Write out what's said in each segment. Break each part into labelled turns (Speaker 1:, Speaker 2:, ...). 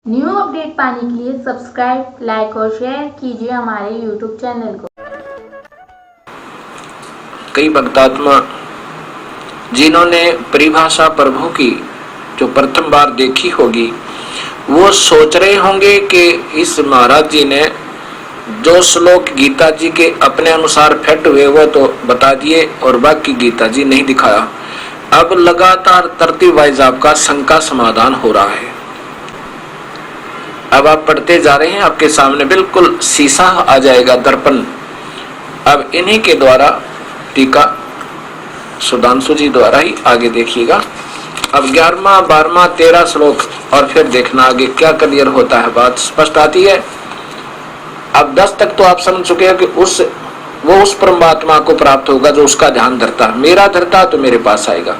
Speaker 1: New update पाने के लिए सब्सक्राइब, लाइक और शेयर कीजिए हमारे यूट्यूब चैनल को।
Speaker 2: कई भक्तात्मा जिन्होंने परिभाषा प्रभु की जो प्रथम बार देखी होगी वो सोच रहे होंगे कि इस महाराज जी ने जो श्लोक गीता जी के अपने अनुसार फिट हुए वो तो बता दिए और बाकी गीता जी नहीं दिखाया। अब लगातार तरतीब वाइज आपका शंका समाधान हो रहा है। अब आप पढ़ते जा रहे हैं, आपके सामने बिल्कुल शीशा आ जाएगा, दर्पण। अब इन्हीं के द्वारा टीका सुधांशु जी द्वारा ही आगे देखिएगा। अब 11वां 12वां 13 श्लोक और फिर देखना आगे क्या क्लियर होता है, बात स्पष्ट आती है। अब 10 तक तो आप समझ चुके हैं कि वो उस परमात्मा को प्राप्त होगा जो उसका ध्यान धरता है। मेरा धरता तो मेरे पास आएगा।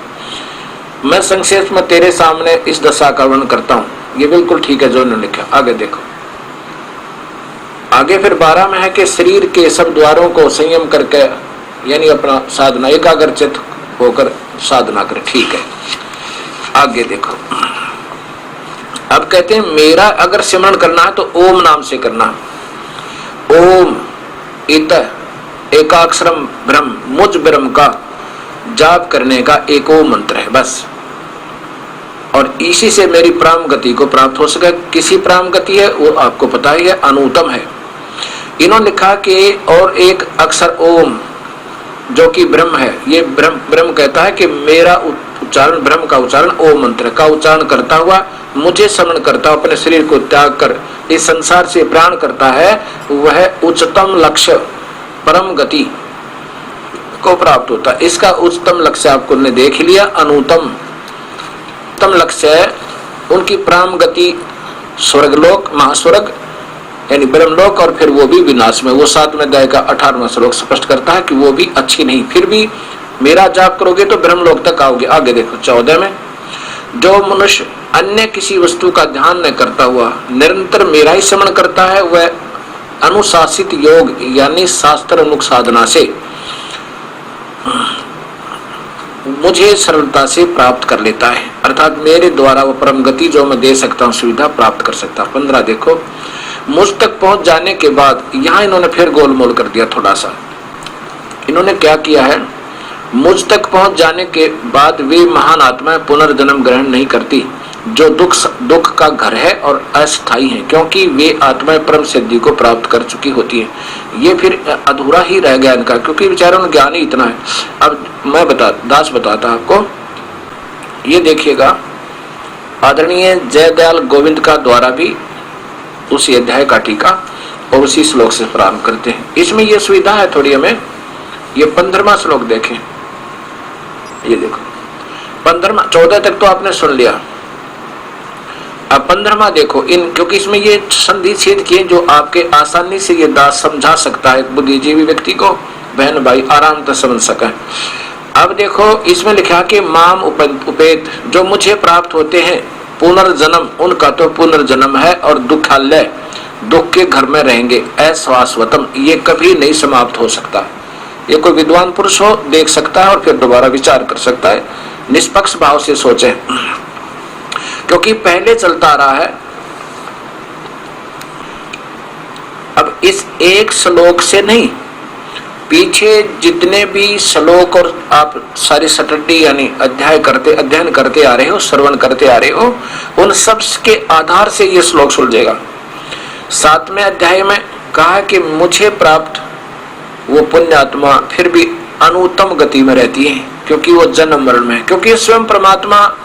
Speaker 2: मैं संक्षेप में तेरे सामने इस दशा का वर्णन करता हूं। ये बिल्कुल ठीक है जो उन्होंने लिखा। आगे देखो, आगे फिर 12 में है कि शरीर के सब द्वारों को संयम करके यानी अपना साधना एकाग्रचित होकर साधना करे। ठीक है, आगे देखो। अब कहते हैं मेरा अगर सिमरण करना है तो ओम नाम से करना। ओम इत एकाक्षरम ब्रह्म, मुझ ब्रह्म का जाप करने का एक ओम मंत्र है बस। और इसी से मेरी प्राम गति को प्राप्त हो सके। किसी प्राम गति है वो आपको पता ही है, अनुतम है। इन्होंने लिखा कि और एक अक्षर ओम जो कि ब्रह्म है। ये ब्रह्म कहता है कि मेरा उच्चारण, ब्रह्म का उच्चारण, ओम मंत्र का उच्चारण करता हुआ मुझे स्मरण करता हुआ अपने शरीर को त्याग कर इस संसार से प्राण करता है, वह उच्चतम लक्ष्य परम गति को प्राप्त होता है। इसका उच्चतम लक्ष्य आपको ने देख लिया। अनुतम लक्ष्य है उनकी प्राम गति स्वर्गलोक, महास्वर्ग यानी ब्रह्मलोक, और फिर वो भी विनाश में। वो 7वें अध्याय का 18वां श्लोक स्पष्ट करता है कि वो भी अच्छी नहीं। फिर भी मेरा जाप करोगे तो ब्रह्मलोक तक आओगे। आगे देखो 14 में, जो मनुष्य अन्य किसी वस्तु का ध्यान न करता हुआ निरंतर मेरा ही स्मरण करता है, वह अनुशासित योग यानी शास्त्र अनुक साधना से मुझे सरलता से प्राप्त कर लेता है। अर्थात मेरे द्वारा वो परम गति जो मैं दे सकता हूँ सुविधा प्राप्त कर सकता हूँ। 15 देखो, मुझ तक पहुंच जाने के बाद, यहाँ इन्होंने फिर गोलमोल कर दिया थोड़ा सा। इन्होंने क्या किया है, मुझ तक पहुंच जाने के बाद वे महान आत्माएं पुनर्जन्म ग्रहण नहीं करती जो दुख का घर है और अस्थायी है, क्योंकि वे आत्माएं परम सिद्धि को प्राप्त कर चुकी होती हैं। ये फिर अधूरा ही रह गया इनका, क्योंकि बेचारों में ज्ञान ही इतना है। अब मैं दास बताता आपको। ये देखिएगा, आदरणीय जयदयाल गोविंद का द्वारा भी उसी अध्याय का टीका और उसी श्लोक से प्रारंभ करते हैं। इसमें यह सुविधा है थोड़ी हमें। ये 15वां श्लोक देखें। ये देखो 15वां, 14 तक तो आपने सुन लिया। अब 15वां देखो, क्योंकि इसमें ये संधि छेद किए जो आपके आसानी से ये दास समझा सकता है, बुद्धिजीवी व्यक्ति को बहन भाई आराम से समझ सके। अब देखो इसमें लिखा कि माम उपेत, जो मुझे प्राप्त होते हैं, पुनर्जन्म उनका तो पुनर्जन्म है और दुखालय दुख के घर में रहेंगे। अश्वाश्वतम, ये कभी नहीं समाप्त हो सकता। ये कोई विद्वान पुरुष हो देख सकता है और फिर दोबारा विचार कर सकता है। निष्पक्ष भाव से सोचें, क्योंकि पहले चलता आ रहा है। अब इस एक श्लोक से नहीं, पीछे जितने भी श्लोक और आप सारी सटडी यानी अध्ययन करते आ रहे हो, श्रवण करते आ रहे हो, उन सब के आधार से ये श्लोक सुलझेगा। 7वें अध्याय में कहा कि मुझे प्राप्त वो पुण्यात्मा फिर भी अनुत्तम गति में रहती है, क्योंकि वो जन्म मरण में है। क्योंकि स्वयं परमात्मा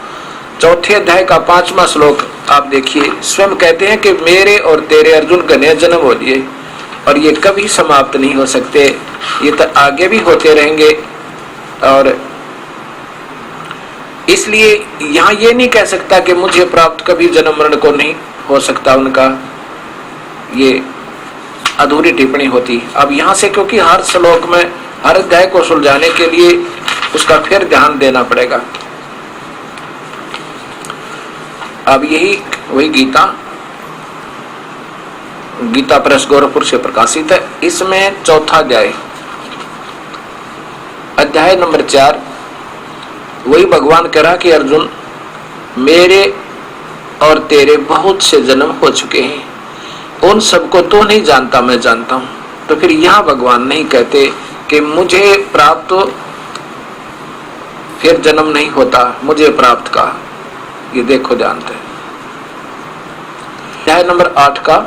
Speaker 2: 4थे अध्याय का 5वां श्लोक आप देखिए, स्वयं कहते हैं कि मेरे और तेरे अर्जुन घने जन्म हो लिए और ये कभी समाप्त नहीं हो सकते, ये तो आगे भी होते रहेंगे। और इसलिए यहाँ ये नहीं कह सकता कि मुझे प्राप्त कभी जन्म मरण को नहीं हो सकता उनका, ये अधूरी टिप्पणी होती। अब यहाँ से क्योंकि हर श्लोक में हर अध्याय को सुलझाने के लिए उसका फिर ध्यान देना पड़ेगा। अब यही वही गीता प्रेस गोरखपुर से प्रकाशित है। इसमें 4था अध्याय नंबर 4, वही भगवान कह रहा कि अर्जुन मेरे और तेरे बहुत से जन्म हो चुके हैं, उन सबको तो नहीं जानता, मैं जानता हूं। तो फिर यहां भगवान नहीं कहते कि मुझे प्राप्त हो फिर जन्म नहीं होता, मुझे प्राप्त का। ये देखो ध्यान से अध्याय नंबर 8 का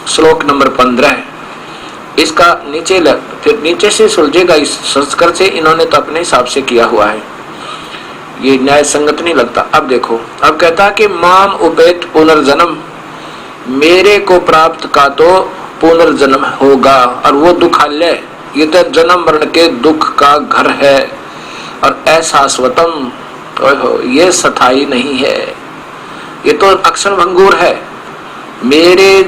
Speaker 2: श्लोक नंबर 15 है। इसका फिर नीचे से सुलझेगा। इस संस्कृत से इन्होंने तो अपने हिसाब से किया हुआ है, ये न्याय संगत नहीं लगता। अब देखो, अब कहता कि माम उपेत पुनर्जन्म, मेरे को प्राप्त का तो पुनर्जन्म होगा, और वो दुखालय, ये तो जन्म मरण के दुख का घर है। और ऐसा स्वतम, ये स्थायी नहीं है, ये तो अक्षर भंगुर है। मेरे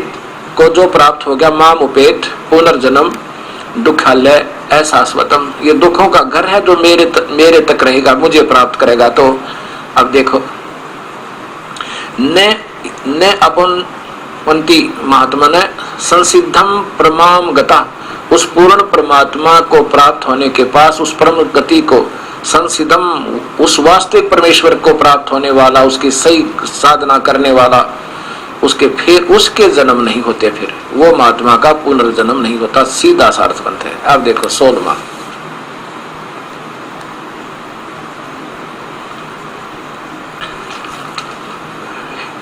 Speaker 2: को जो प्राप्त हो गया, माम उपेत पुनर्जन्म दुखालय ऐसा स्वतम, ये दुखों का घर है जो मेरे तक रहेगा, मुझे प्राप्त करेगा। तो अब देखो, ने अपन महात्मा ने संसिद्धम परमाम गता, उस पूर्ण परमात्मा को प्राप्त होने के पास, उस परम गति को, संसिद्धम उस वास्तविक परमेश्वर को प्राप्त होने वाला, उसकी सही साधना करने वाला, फिर उसके जन्म नहीं होते, फिर वो महात्मा का पुनर्जन्म नहीं होता, सीधा सार्थ बनते हैं। अब देखो 16वां,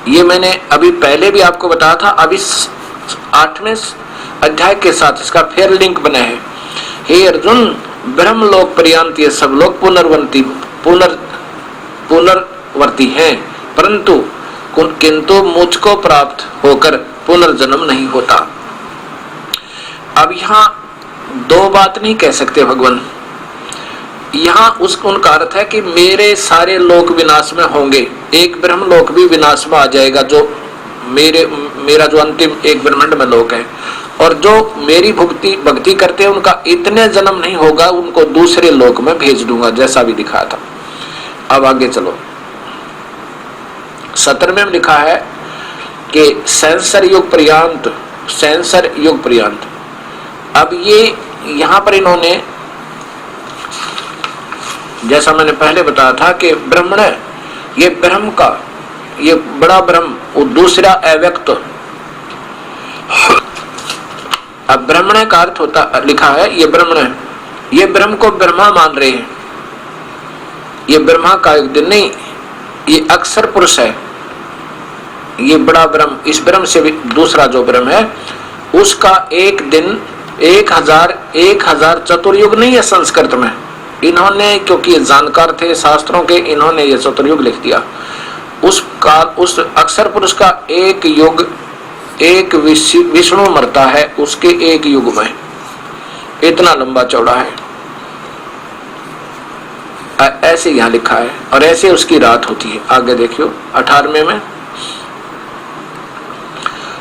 Speaker 2: ये मैंने अभी पहले भी आपको बताया था। अब इस 8वें अध्याय के साथ इसका फिर लिंक बना है। हे अर्जुन, ब्रह्मलोक पर्यंत ये सब लोग पुनर्वर्ती हैं, परंतु किंतु मुझको प्राप्त होकर पुनर्जन्म नहीं होता। अब यहाँ दो बात नहीं कह सकते भगवान। यहाँ उनका अर्थ है कि मेरे सारे लोक विनाश में होंगे, एक ब्रह्म लोक भी विनाश में आ जाएगा, जो मेरा जो अंतिम एक ब्रह्मांड में लोक है, और जो मेरी भक्ति करते हैं उनका इतने जन्म नहीं होगा, उनको दूसरे लोक में भेज दूंगा, जैसा भी दिखाया था। अब आगे चलो, 17वें में लिखा है कि सेंसर युग पर्यंत। अब ये यहाँ पर इन्होंने, जैसा मैंने पहले बताया था कि ब्रह्मण, ये ब्रह्म का, ये बड़ा ब्रह्म, वो दूसरा अव्यक्त। अब ब्रह्मण का अर्थ होता, लिखा है ये ब्रह्मण है, ये ब्रह्म को ब्रह्मा मान रहे हैं, ये ब्रह्मा का एक दिन नहीं, ये अक्षर पुरुष है, ये बड़ा ब्रह्म। इस ब्रह्म से भी दूसरा जो ब्रह्म है, उसका एक दिन 1000 चतुर्युग नहीं है संस्कृत में। इन्होंने, क्योंकि ये जानकार थे शास्त्रों के, इन्होंने ये चतुर्युग लिख दिया। उस अक्षर पुरुष का एक युग, एक विष्णु मरता है उसके एक युग में, इतना लंबा चौड़ा है। ऐसे यहाँ लिखा है, और ऐसे उसकी रात होती है। आगे देखियो 18वें में,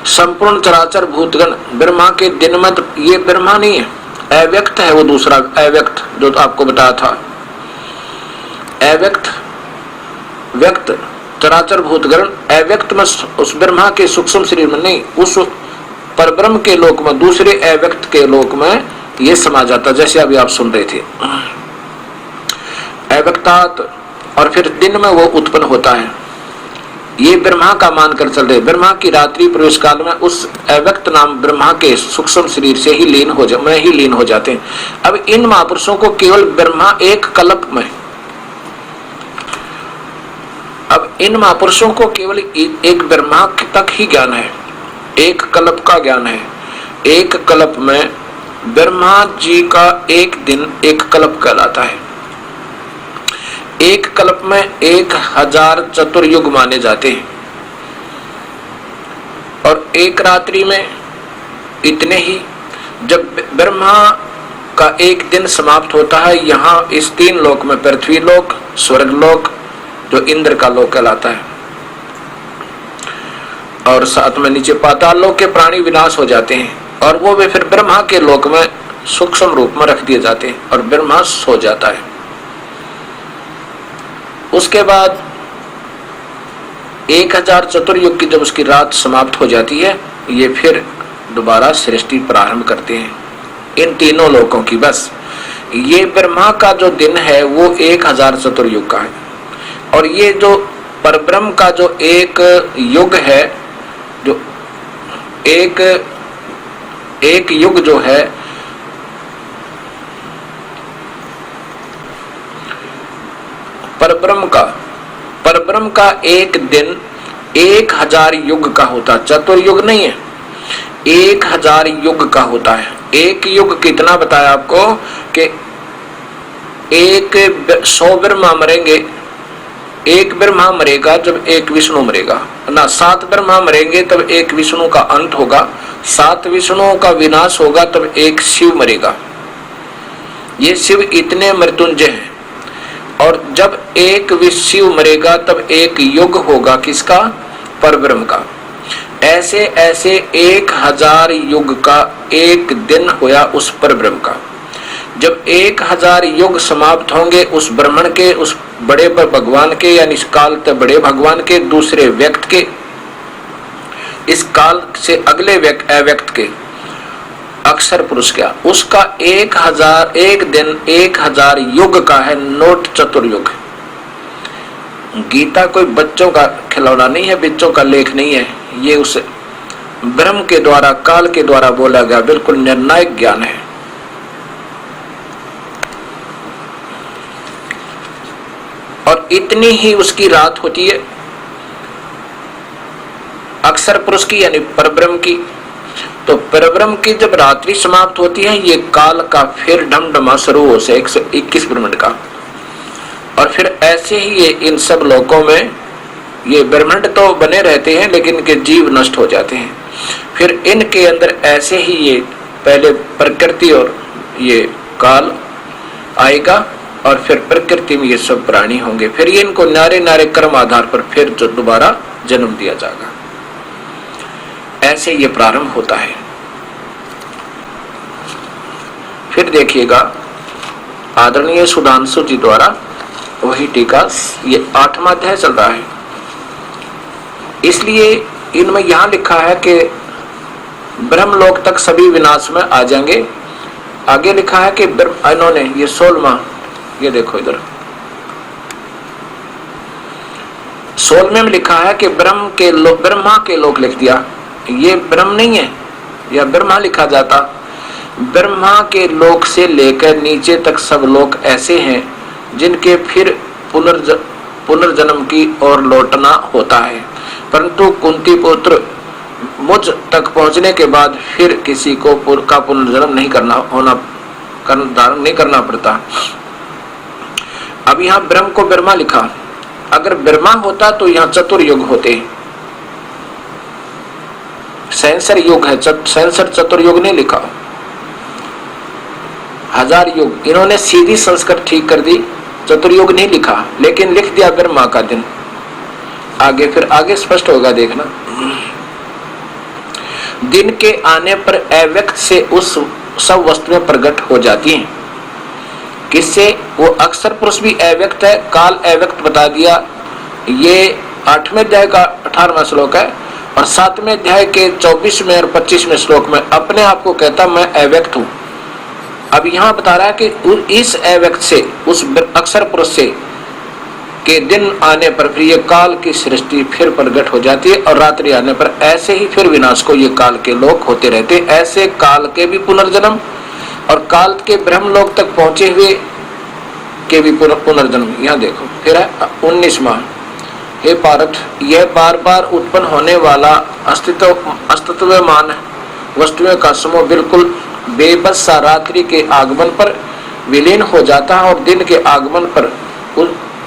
Speaker 2: संपूर्ण चराचर भूतगण, ब्रह्मा के दिन में, ये ब्रह्मा नहीं है, अव्यक्त है वो दूसरा अव्यक्त जो तो आपको बताया था। अव्यक्त, व्यक्त, चराचर भूतगण, अव्यक्त में उस ब्रह्मा के सूक्ष्म शरीर में नहीं, उस परब्रह्म के लोक में, दूसरे अव्यक्त के लोक में ये समा जाता, जैसे अभी आप सुन रहे थे। अव्यक्तात्, और फिर दिन में वो उत्पन्न होता है। ये ब्रह्मा का मानकर चल रहे, ब्रह्मा की रात्रि प्रवेश काल में उस अव्यक्त नाम ब्रह्मा के सूक्ष्म शरीर से ही लीन हो जाते हैं। अब इन महापुरुषों को केवल ब्रह्मा एक कल्प में, अब इन महापुरुषों को केवल एक ब्रह्मा तक ही ज्ञान है, एक कल्प का ज्ञान है। एक कल्प में ब्रह्मा जी का एक दिन एक कल्प कहलाता है। एक कल्प में 1000 चतुर्युग माने जाते हैं, और एक रात्रि में इतने ही। जब ब्रह्मा का एक दिन समाप्त होता है, यहाँ इस 3 लोक में, पृथ्वी लोक, स्वर्ग लोक जो इंद्र का लोक कहलाता है, और साथ में नीचे पाताल लोक के प्राणी विनाश हो जाते हैं, और वो भी फिर ब्रह्मा के लोक में सूक्ष्म रूप में रख दिए जाते हैं, और ब्रह्मा सो जाता है। उसके बाद 1000 चतुर्युग की जब उसकी रात समाप्त हो जाती है, ये फिर दोबारा सृष्टि प्रारंभ करते हैं इन तीनों लोकों की। बस ये ब्रह्मा का जो दिन है वो 1000 चतुर्युग का है, और ये जो परब्रह्म का जो एक युग है, जो एक युग जो है, परब्रह्म का एक दिन 1000 युग का होता, चतुर्युग नहीं है, 1000 युग का होता है। एक युग कितना बताया आपको कि 100 ब्रह्मा मरेंगे, एक ब्रह्मा मरेगा जब एक विष्णु मरेगा ना, 7 ब्रह्मा मरेंगे तब एक विष्णु का अंत होगा, 7 विष्णुओं का विनाश होगा तब एक शिव मरेगा। ये शिव इतने मृत्युंजय हैं। और जब एक शिव मरेगा तब एक युग होगा किसका? परब्रह्म का। ऐसे ऐसे 1000 युग का एक दिन होया उस परब्रह्म का। जब 1000 युग समाप्त होंगे उस ब्राह्मण के, उस बड़े भगवान के, यानी इस काल तक बड़े भगवान के, दूसरे व्यक्त के, इस काल से अगले अव्यक्त के, अक्षर पुरुष का, उसका एक दिन 1000 युग का है, नोट चतुर्युग। गीता कोई बच्चों का खिलौना नहीं है, बच्चों का लेख नहीं है, ये उस ब्रह्म के द्वारा, काल के द्वारा बोला गया बिल्कुल निर्णायक ज्ञान है। और इतनी ही उसकी रात होती है अक्षर पुरुष की, यानी परब्रह्म की। तो परब्रह्म की जब रात्रि समाप्त होती है, ये काल का फिर ढमढमा शुरू हो से 121 ब्रह्मांड का। और फिर ऐसे ही ये इन सब लोकों में ये ब्रह्मांड तो बने रहते हैं, लेकिन इनके जीव नष्ट हो जाते हैं। फिर इनके अंदर ऐसे ही ये पहले प्रकृति और ये काल आएगा, और फिर प्रकृति में ये सब प्राणी होंगे। फिर ये इनको नारे नारे कर्म आधार पर फिर जो दोबारा जन्म दिया जाएगा। ऐसे ये प्रारंभ होता है। फिर देखिएगा आदरणीय सुधांशु जी द्वारा वही टीका, ये 8वां अध्याय चल रहा है। इसलिए इनमें यहां लिखा है कि ब्रह्मलोक तक सभी विनाश में आ जाएंगे। आगे लिखा है कि इन्होंने ये 16वां, ये देखो इधर 16वें में लिखा है कि ब्रह्मा के लोक लिख दिया। ये ब्रह्म नहीं है, या ब्रह्मा लिखा जाता। ब्रह्मा के लोक से लेकर नीचे तक सब लोग ऐसे हैं जिनके फिर पुनर्जन्म की ओर लौटना होता है, परंतु कुंती पुत्र मुझ तक पहुंचने के बाद फिर किसी को का पुनर्जन्म नहीं धारण नहीं करना पड़ता। अब यहाँ ब्रह्म को ब्रह्मा लिखा, अगर ब्रह्मा होता तो यहाँ चतुर्युग होते। सेंसर युग है, सेंसर चतुर्युग नहीं लिखा, 1000 युग। इन्होंने सीधी संस्कृत ठीक कर दी, चतुर्युग नहीं लिखा, लेकिन लिख दिया ब्रह्मा का दिन। आगे फिर आगे स्पष्ट होगा, देखना। दिन के आने पर अव्यक्त से उस सब वस्तुएं प्रकट हो जाती हैं। किससे? वो अक्षर पुरुष भी अव्यक्त है, काल अव्यक्त बता दिया। ये 8वें अध्याय का 18वां श्लोक है, और 7वें अध्याय के 24वें और 25वें श्लोक में अपने आप को कहता मैं अव्यक्त हूं। अब यहां बता रहा है कि इस अव्यक्त से, उस अक्षर पुरुष से के दिन आने पर फिर ये काल की सृष्टि फिर प्रकट हो जाती है, और रात्रि आने पर ऐसे ही फिर विनाश को ये काल के लोक होते रहते। ऐसे काल के भी पुनर्जन्म और काल के ब्रह्मलोक तक पहुंचे हुए के भी पुनर्जन्म। यहाँ देखो फिर है 19वां, हे पार्थ, यह बार बार उत्पन्न होने वाला अस्तित्वमान वस्तुओं का समूह बिल्कुल बेबस सा रात्रि के आगमन पर विलीन हो जाता है, और दिन के आगमन पर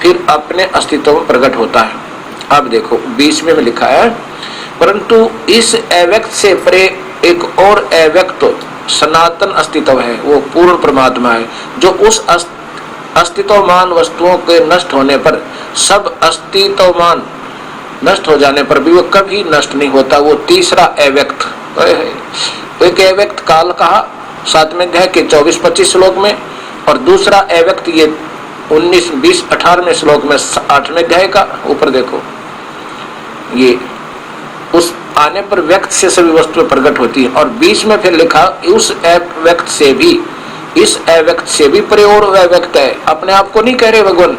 Speaker 2: फिर अपने अस्तित्व में प्रकट होता है। अब देखो 20वें में लिखा है, परंतु इस अव्यक्त से परे एक और अव्यक्त सनातन अस्तित्व है, वो पूर्ण परमात्मा है, जो उस अस्तित्वमान वस्तुओं के नष्ट होने पर, सब अस्तित्वमान नष्ट हो जाने पर भी वो कभी नष्ट नहीं होता। वो तीसरा अव्यक्त, एक अव्यक्त काल कहा 7वें अध्याय के 24-25 श्लोक में, और दूसरा अव्यक्त ये 19, 20, 18वें श्लोक में 8वें अध्याय का ऊपर देखो। ये उस आने पर व्यक्त से सभी वस्तुएं प्रकट होती है, और बीच में फिर लिखा उस अव्यक्त से भी, इस अव्यक्त से भी परे और अव्यक्त है। अपने आप को नहीं कह रहे भगवान,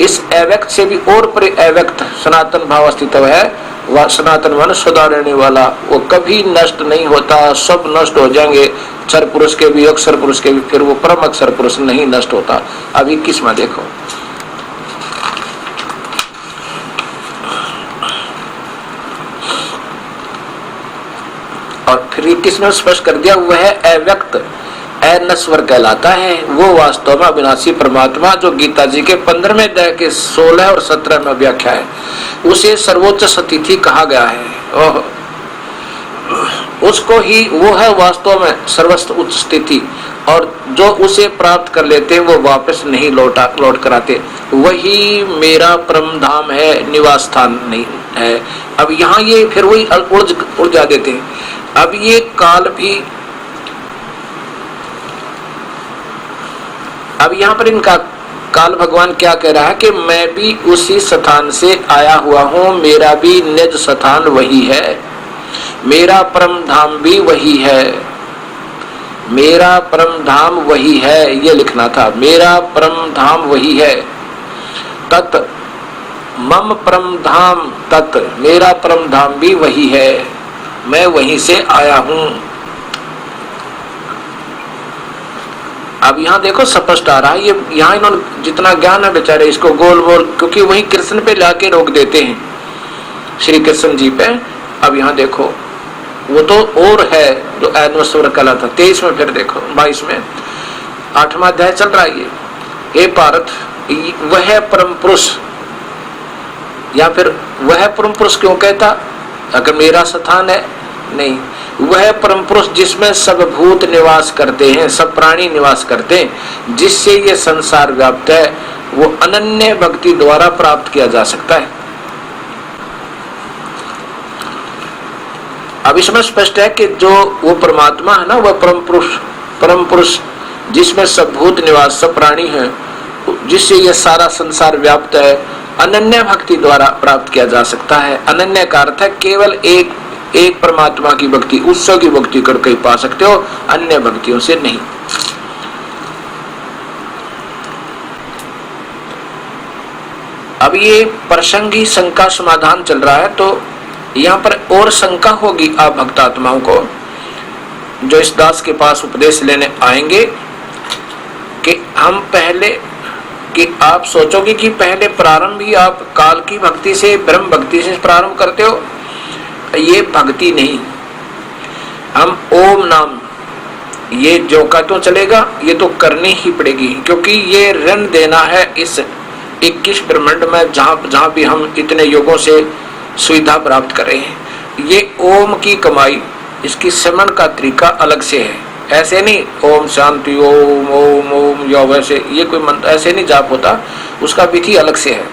Speaker 2: इस अव्यक्त से भी और परे अव्यक्त सनातन भाव अस्तित्व है, वह सनातन मन सदा रहने वाला, वो कभी नष्ट नहीं होता, सब नष्ट हो जाएंगे, क्षर पुरुष के भी अक्षर पुरुष के भी, फिर वो परम अक्षर पुरुष नहीं नष्ट होता। अब 21 में देखो, और फिर 21 में स्पष्ट कर दिया, वह अव्यक्त अनश्वर कहलाता है, वो वास्तव में अविनाशी परमात्मा, जो गीता जी के 15वें अध्याय के 16 और 17 में व्याख्या है, उसे सर्वोच्च सतिथि कहा गया है। उसको ही वो है वास्तव में सर्वस्व उच्च स्थिति, और जो उसे प्राप्त कर लेते हैं वो वापस नहीं लौट कर आते। वही मेरा परम धाम है, निवास स्थान नहीं है। अब यहाँ ये फिर वही उलझा देते हैं। अब ये काल भी, अब यहाँ पर इनका काल भगवान क्या कह रहा है कि मैं भी उसी स्थान से आया हुआ हूँ, मेरा भी निज स्थान वही है, मेरा परम धाम भी वही है, मेरा परम धाम वही है, ये लिखना था, मेरा परम धाम वही है। तत् मम परम धाम तत्, मेरा परम धाम भी वही है, मैं वहीं से आया हूँ। अब यहाँ देखो स्पष्ट आ रहा है, ये यहाँ इन्होंने जितना ज्ञान है बेचारे इसको गोल गोल, क्योंकि वही कृष्ण पे लाके रोक देते हैं, श्री कृष्ण जी पे। अब यहाँ देखो वो तो और है जो अनश्वर कला था। 23 में फिर देखो, 22 में 8वां अध्याय चल रहा है ये, हे भारत, वह परम पुरुष, या फिर वह परम पुरुष क्यों कहता, अगर मेरा स्थान है नहीं, वह परम पुरुष जिसमें सब भूत निवास करते हैं, सब प्राणी निवास करते हैं, जिससे ये संसार व्याप्त है, वो अनन्य भक्ति द्वारा प्राप्त किया जा सकता है। अब इसमें स्पष्ट है कि जो वो परमात्मा है ना, वह परम पुरुष जिसमें सब भूत निवास, सब प्राणी है, जिससे ये सारा संसार व्याप्त है, अनन्य भक्ति द्वारा प्राप्त किया जा सकता है। अनन्य का अर्थ है केवल एक परमात्मा की भक्ति, उत्सव की भक्ति करके पा सकते हो, अन्य भक्तियों से नहीं। अब ये प्रसंगी शंका समाधान चल रहा है, तो यहाँ पर और शंका होगी आप भक्तात्माओं को जो इस दास के पास उपदेश लेने आएंगे, कि हम पहले, कि आप सोचोगे कि पहले प्रारंभ ही आप काल की भक्ति से, ब्रह्म भक्ति से प्रारंभ करते हो, ये भक्ति नहीं। हम ओम नाम, ये जो का तो चलेगा, ये तो करनी ही पड़ेगी, क्योंकि ये ऋण देना है इस 21 ब्रह्मांड में, जहां भी हम इतने युगों से सुविधा प्राप्त कर रहे हैं। ये ओम की कमाई, इसकी समन का तरीका अलग से है, ऐसे नहीं ओम शांति ओम ओम ओम या वैसे ये कोई मंत्र ऐसे नहीं जाप होता, उसका विधि अलग से है।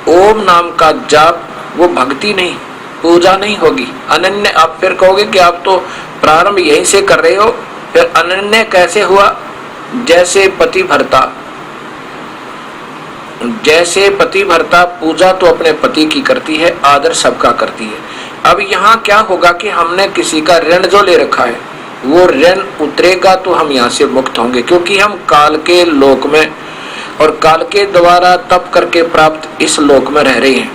Speaker 2: ओम नाम का जाप वो भक्ति नहीं, पूजा नहीं होगी, अनन्य। आप फिर कहोगे कि आप तो प्रारंभ यहीं से कर रहे हो, फिर अनन्य कैसे हुआ? जैसे पति भरता पूजा तो अपने पति की करती है, आदर सबका करती है। अब यहाँ क्या होगा कि हमने किसी का ऋण जो ले रखा है, वो ऋण उतरेगा तो हम यहाँ से मुक्त होंगे, क्योंकि हम काल के लोक में और काल के द्वारा तप करके प्राप्त इस लोक में रह रहे हैं।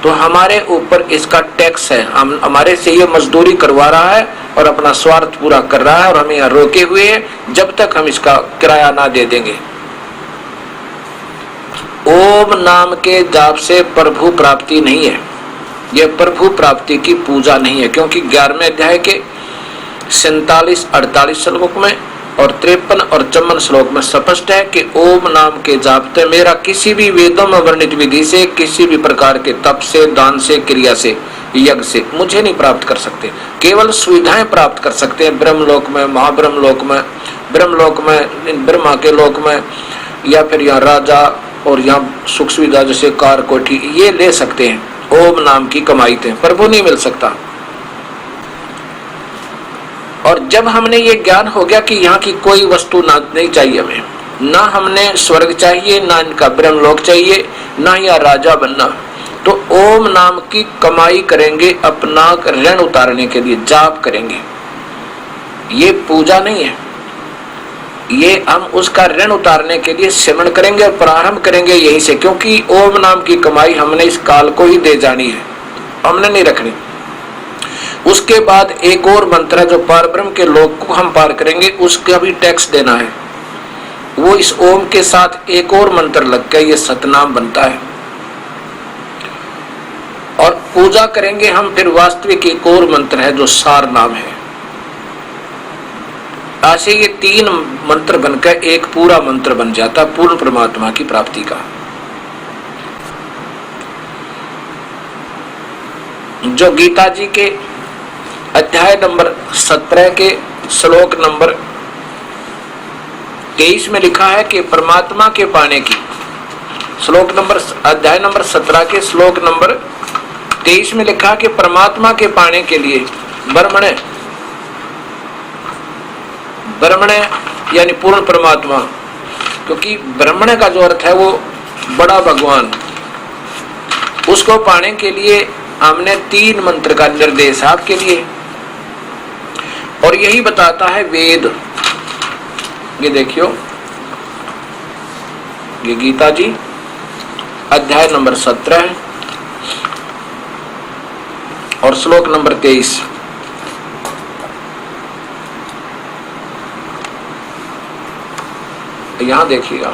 Speaker 2: तो हमारे ऊपर इसका टैक्स है, हम हमारे से ये मजदूरी करवा रहा है और अपना स्वार्थ पूरा कर रहा है, और हमें यहाँ रोके हुए है जब तक हम इसका किराया ना दे देंगे। ओम नाम के जाप से प्रभु प्राप्ति नहीं है, यह प्रभु प्राप्ति की पूजा नहीं है, क्योंकि 11वें अध्याय के 47-48 श्लोक में और 53 और 54 श्लोक में स्पष्ट है कि ओम नाम के जापते मेरा किसी भी वेदों में वर्णित विधि से, किसी भी प्रकार के तप से, दान से, क्रिया से, यज्ञ से मुझे नहीं प्राप्त कर सकते, केवल सुविधाएं प्राप्त कर सकते हैं ब्रह्मलोक में, महाब्रह्मलोक में, ब्रह्मलोक में, ब्रह्मा के लोक में, या फिर यहाँ राजा और यहाँ सुख सुविधा जैसे कार कोठी ये ले सकते हैं। ओम नाम की कमाई थे, प्रभु नहीं मिल सकता। और जब हमने ये ज्ञान हो गया कि यहाँ की कोई वस्तु ना नहीं चाहिए हमें, ना हमने स्वर्ग चाहिए, ना इनका ब्रह्मलोक चाहिए, ना यहाँ राजा बनना, तो ओम नाम की कमाई करेंगे, अपना ऋण उतारने के लिए जाप करेंगे। ये पूजा नहीं है, ये हम उसका ऋण उतारने के लिए सिमरण करेंगे और प्रारंभ करेंगे यहीं से, क्योंकि ओम नाम की कमाई हमने इस काल को ही दे जानी है, हमने नहीं रखनी। उसके बाद एक और मंत्र है जो पार ब्रह्म के लोक को हम पार करेंगे, उसका भी टैक्स देना है। वो इस ओम के साथ एक और मंत्र लग के ये सतनाम बनता है। और पूजा करेंगे हम फिर वास्तविक एक और मंत्र है जो सार नाम है। ऐसे ये 3 मंत्र बनकर एक पूरा मंत्र बन जाता पूर्ण परमात्मा की प्राप्ति का। जो गीता जी के अध्याय नंबर 17 के श्लोक नंबर 23 में लिखा है कि परमात्मा के पाने की, श्लोक नंबर अध्याय नंबर 17 के श्लोक नंबर 23 में लिखा कि परमात्मा के पाने के लिए ब्रह्मण यानी पूर्ण परमात्मा, क्योंकि ब्रह्मण का जो अर्थ है वो बड़ा भगवान, उसको पाने के लिए हमने 3 मंत्र का निर्देश आपके लिए, और यही बताता है वेद। ये देखियो, ये गीता जी अध्याय नंबर 17 और श्लोक नंबर 23। यहां देखिएगा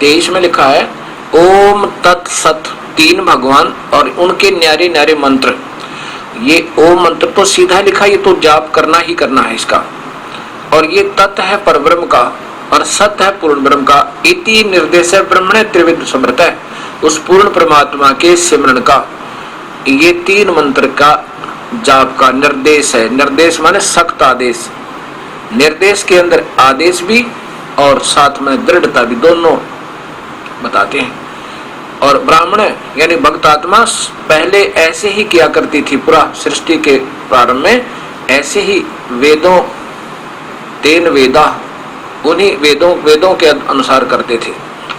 Speaker 2: 23 में लिखा है ओम तत्सत, 3 भगवान और उनके न्यारे न्यारे मंत्र। ये ओम मंत्र तो सीधा लिखा, ये तो जाप करना ही करना है इसका। और ये तत् है परब्रह्म का और सत है पूर्ण ब्रह्म का। इति निर्देश है ब्रह्मणे त्रिविध समृत है, उस पूर्ण परमात्मा के सिमरण का ये 3 मंत्र का जाप का निर्देश है। निर्देश माने सख्त आदेश, निर्देश के अंदर आदेश भी और साथ में दृढ़ता भी, दोनों बताते हैं। और ब्राह्मण यानी भक्त आत्मा पहले ऐसे ही किया करती थी, पूरा सृष्टि के प्रारंभ में ऐसे ही वेदों 3 वेदा, उन्हीं वेदों के अनुसार करते थे।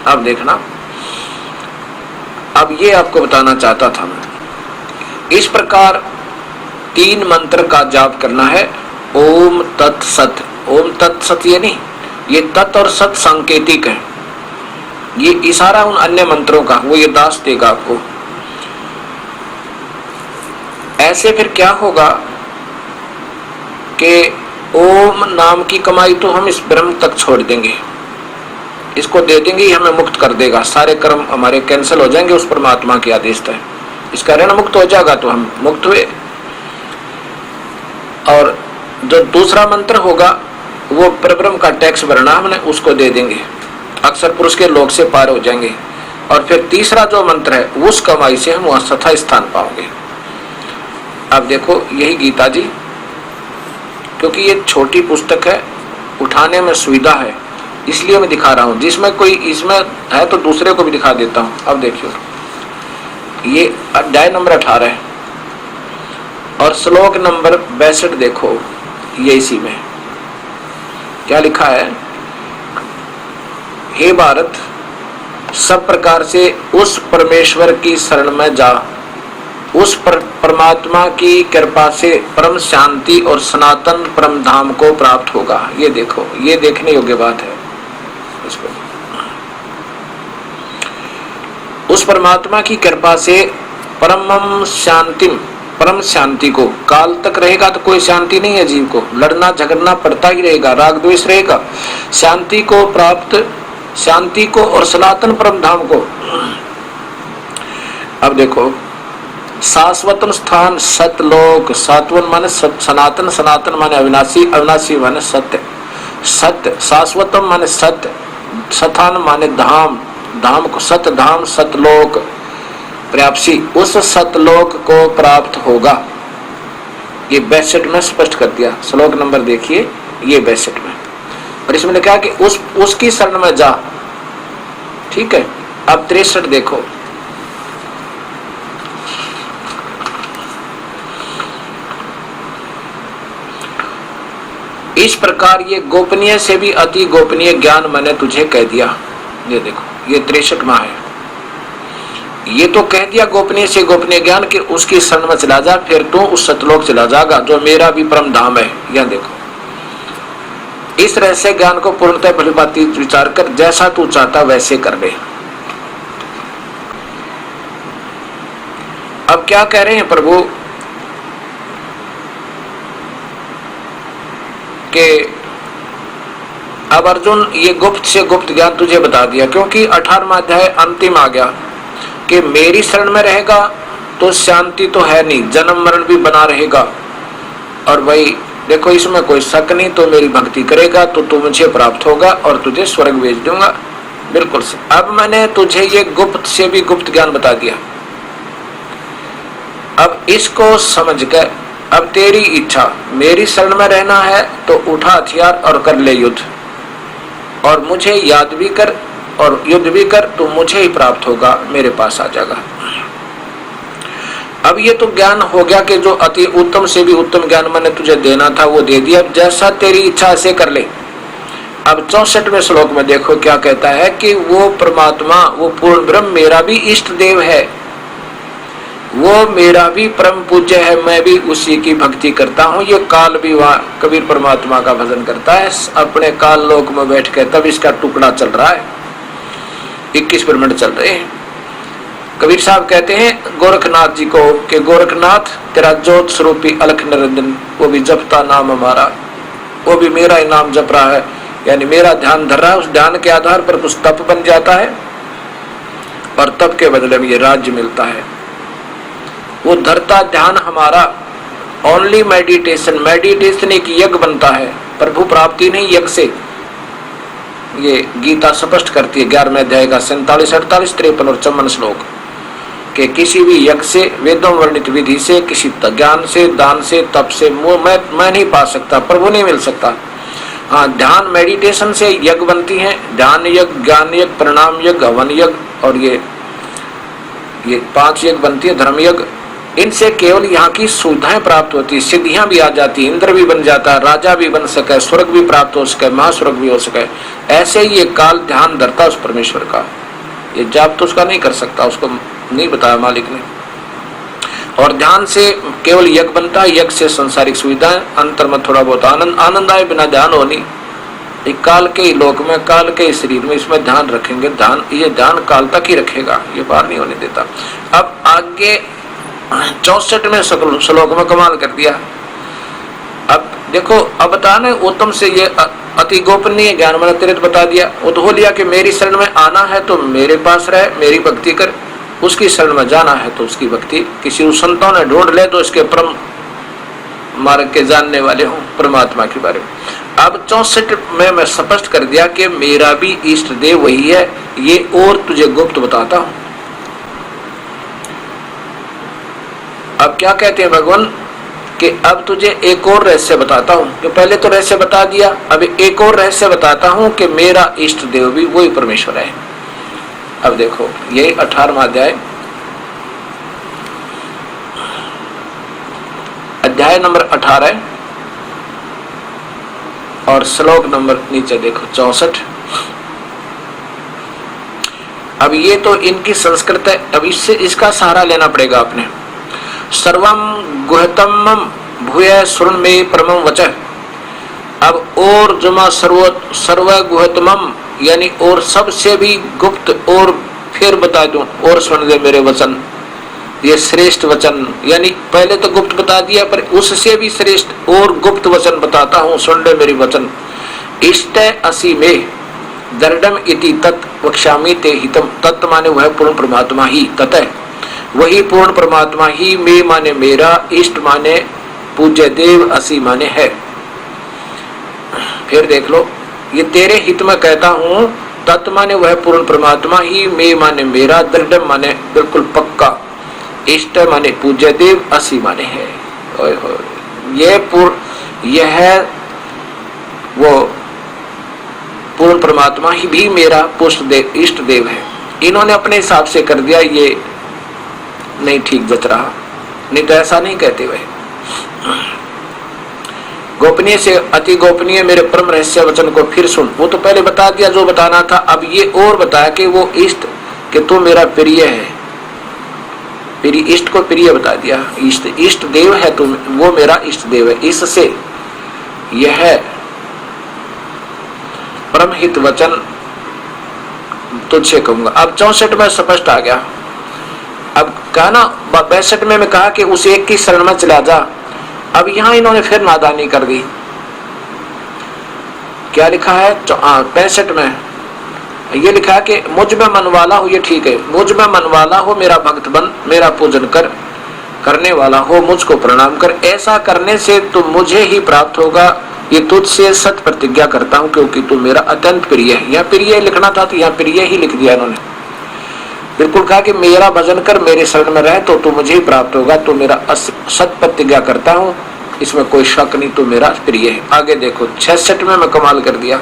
Speaker 2: अब देखना, अब ये आपको बताना चाहता था मैं, इस प्रकार 3 मंत्र का जाप करना है। ओम तत्सत, ओम तत्सत ये नहीं, ये तत् और सत सांकेतिक है, ये इशारा उन अन्य मंत्रों का, वो ये दास देगा आपको। ऐसे फिर क्या होगा कि ओम नाम की कमाई तो हम इस ब्रह्म तक छोड़ देंगे, इसको दे देंगे, ही हमें मुक्त कर देगा, सारे कर्म हमारे कैंसिल हो जाएंगे उस परमात्मा के आदेश तक, इसका ऋण मुक्त हो जाएगा तो हम मुक्त हुए। और जो दूसरा मंत्र होगा वो परब्रह्म का टैक्स भरना हमने, उसको दे देंगे, अक्सर पुरुष के लोक से पार हो जाएंगे। और फिर तीसरा जो मंत्र है उस कमाई से हम वहां सथा स्थान पाओगे। अब देखो यही गीता जी, क्योंकि ये छोटी पुस्तक है, उठाने में सुविधा है, इसलिए मैं दिखा रहा हूं। जिसमें कोई इसमें है तो दूसरे को भी दिखा देता हूं। अब देखियो, ये अध्याय नंबर 18 है और श्लोक नंबर 62 देखो, ये इसी में क्या लिखा है, हे भारत, सब प्रकार से उस परमेश्वर की शरण में जा, उस परमात्मा की कृपा से परम शांति और सनातन परम धाम को प्राप्त होगा। ये देखो, ये देखने योग्य बात है इसको। उस परमात्मा की कृपा से परम शांति को, काल तक रहेगा तो कोई शांति नहीं है जीव को, लड़ना झगड़ना पड़ता ही रहेगा, राग द्वेष रहेगा। शांति को प्राप्त, शांति को और सनातन परम धाम को। अब देखो, शाश्वतम स्थान सतलोक, सातवन माने सनातन, सनातन माने अविनाशी, अविनाशी माने सत्य, सत्य शाश्वतम माने सत्य, स्थान माने धाम, धाम को सत धाम, सतलोक प्राप्ति, उस सतलोक को प्राप्त होगा। ये 62 में स्पष्ट कर दिया। श्लोक नंबर देखिए, ये 62 में, और इसमें लिखा कि उसकी शरण में जा। ठीक है। अब 63 देखो, इस प्रकार ये गोपनीय से भी अति गोपनीय ज्ञान मैंने तुझे कह दिया। ये देखो, ये 63 में है। ये तो कह दिया गोपनीय से गोपनीय ज्ञान कि उसकी शरण में चला जा, फिर तू उस सतलोक चला जाएगा जो मेरा भी परम धाम है। यह देखो, इस रहस्य ज्ञान को पूर्णतः भलीभांति विचार कर जैसा तू चाहता वैसे कर ले। अब क्या कह रहे हैं प्रभु कि अब अर्जुन ये गुप्त से गुप्त ज्ञान तुझे बता दिया, क्योंकि 18वां अध्याय अंतिम आ गया कि मेरी शरण में रहेगा तो शांति तो है नहीं, जन्म मरण भी बना रहेगा। और भाई देखो इसमें कोई शक नहीं, तो मेरी भक्ति करेगा तो तू मुझे प्राप्त होगा और तुझे स्वर्ग भेज दूंगा। बिल्कुल से अब मैंने तुझे ये गुप्त से भी गुप्त ज्ञान बता दिया। अब इसको समझ कर अब तेरी इच्छा, मेरी शरण में रहना है तो उठा हथियार और कर ले युद्ध, और मुझे याद भी कर और युद्ध भी कर, तो मुझे ही प्राप्त होगा, मेरे पास आ जाएगा। अब ये तो ज्ञान हो गया कि जो अति उत्तम से भी उत्तम ज्ञान मैंने तुझे देना था वो दे दिया। अब जैसा तेरी इच्छा ऐसे कर ले। अब 64वें श्लोक में देखो क्या कहता है कि वो परमात्मा, वो पूर्ण ब्रह्म मेरा भी इष्ट देव है, वो मेरा भी परम पूज्य है, मैं भी उसी की भक्ति करता हूँ। ये काल भी वहाँ कबीर परमात्मा का भजन करता है अपने काल लोक में बैठ कर, तब इसका टुकड़ा चल रहा है, 21 ब्रह्मांड चल रहे हैं। कबीर साहब कहते हैं गोरखनाथ जी को कि गोरखनाथ तेरा ज्योत स्वरूपी अलख निरंजन, वो भी जपता नाम हमारा, वो भी मेरा ही नाम जप रहा है, यानी मेरा ध्यान धर रहा है। उस ध्यान के आधार पर कुछ तप बन जाता है और तप के बदले में ये राज्य मिलता है। वो धरता ध्यान हमारा, ओनली मेडिटेशन, मेडिटेशन एक यज्ञ बनता है, प्रभु प्राप्ति नहीं यज्ञ से। ये गीता स्पष्ट करती है 11वें अध्याय का 47, 48, 53 और 54 श्लोक कि किसी भी यज्ञ से, वेदों वर्णित विधि से, किसी ज्ञान से, दान से, तप से मैं नहीं पा सकता, प्रभु नहीं मिल सकता। हाँ, ध्यान मेडिटेशन से यज्ञ बनती है, ध्यान यज्ञ, ज्ञान यज्ञ, प्रणाम यज्ञ, हवन यज्ञ, और ये 5 यज्ञ बनती है, धर्म यज्ञ। इनसे केवल यहाँ की सुविधाएं प्राप्त होती है, सिद्धियां भी आ जाती, इंद्र भी बन जाता है, राजा भी बन सके, स्वर्ग भी प्राप्त हो सके, महास्वर्ग भी हो सके। ऐसे ही ये काल ध्यान धरता उस परमेश्वर का, ये जाप तो उसका नहीं कर सकता, उसको नहीं बताया मालिक ने। और ध्यान से केवल यज्ञ बनता है, यज्ञ से संसारिक सुविधाएं, अंतर में थोड़ा बहुत आनंद, आनंद आए बिना ध्यान हो नहीं। काल के ही लोक में, काल के ही शरीर में इसमें ध्यान रखेंगे, ध्यान ये ध्यान काल तक ही रखेगा, ये पार नहीं होने देता। अब आगे 64वें श्लोक में कमाल कर दिया। अब देखो, अब बताने उत्तम से ये अति गोपनीय ज्ञान मैंने तेरे बता दिया। वो तो हो लिया कि मेरी शरण में आना है तो मेरे पास रहे, मेरी भक्ति कर, उसकी शरण में जाना है तो उसकी भक्ति। किसी संतों ने ढूंढ ले तो इसके परम मार्ग के जानने वाले हों परमात्मा के बारे में। अब 64 में मैं स्पष्ट कर दिया कि मेरा भी इष्ट देव वही है, ये और तुझे गुप्त बताता हूं। अब क्या कहते हैं भगवान कि अब तुझे एक और रहस्य बताता हूं, कि पहले तो रहस्य बता दिया, अब एक और रहस्य बताता हूं कि मेरा इष्ट देव भी वही परमेश्वर है। अब देखो यही 18वां अध्याय, अध्याय नंबर 18 और श्लोक नंबर नीचे देखो 64। अब ये तो इनकी संस्कृत है, अब इससे इसका सहारा लेना पड़ेगा आपने। सर्वम गुह्यतम भूय सुन में परमं वचः। अब और जमा सर्व गुह्यतम, यानी और सबसे भी गुप्त, और फिर बता दूं, और सुन ले मेरे वचन, ये श्रेष्ठ वचन, यानी पहले तो गुप्त बता दिया पर उससे भी श्रेष्ठ और गुप्त वचन बताता हूं, सुन ले मेरी वचन। इष्ट असी में दृढ़म इति तत् वक्ष्यामि ते हितम। तत् माने वह पूर्ण परमात्मा ही, ततः वही पूर्ण परमात्मा ही, में माने मेरा, इष्ट माने पूज्य देव, असी माने है। फिर देख लो, ये तेरे हित में कहता हूं, तत् माने वह पूर्ण परमात्मा ही, में माने मेरा, दृढ़ माने बिल्कुल पक्का, इष्ट माने पूज्य देव, असी माने है। ओए होए, यह वो पूर्ण परमात्मा ही भी मेरा पुष्ट देव, इष्ट देव है। इन्होंने अपने हिसाब से कर दिया, ये नहीं ठीक जच रहा, नहीं तो ऐसा नहीं कहते हुए। गोपनीय से अति गोपनीय मेरे परम रहस्य वचन को फिर सुन। वो तो पहले बता दिया जो बताना था, अब ये और बताया कि वो इष्ट, कि तू मेरा प्रिय है, मेरी इष्ट को प्रिय बता दिया। इष्ट देव है तू, वो मेरा इष्ट देव है। इससे यह परम हित वचन तुझसे कहूंगा। अब 64 में स्पष्ट आ गया। अब कहा ना 62 में मैं कहा कि उस एक की शरण में चला जा। अब यहां इन्होंने फिर नादानी कर दी। क्या लिखा है 65 में? ये लिखा है कि मुझ में मन वाला हो, ये ठीक है, मुझ में मन वाला हो मेरा भक्त बन, मेरा पूजन कर, करने वाला हो मुझको प्रणाम कर, ऐसा करने से तो मुझे ही प्राप्त होगा, ये तुझसे सत्य प्रतिज्ञा करता हूं, क्योंकि तू मेरा अत्यंत प्रिय है। यह प्रिय लिखना था तो यहाँ प्रिय ही लिख दिया इन्होंने। बिल्कुल कहा कि मेरा भजन कर, मेरे शरण में रहे तो तू मुझे ही प्राप्त होगा, तो मेरा सत्य प्रतिज्ञा करता हूं, इसमें कोई शक नहीं, तो मेरा प्रिय है। आगे देखो 66 में मैं कमाल कर दिया।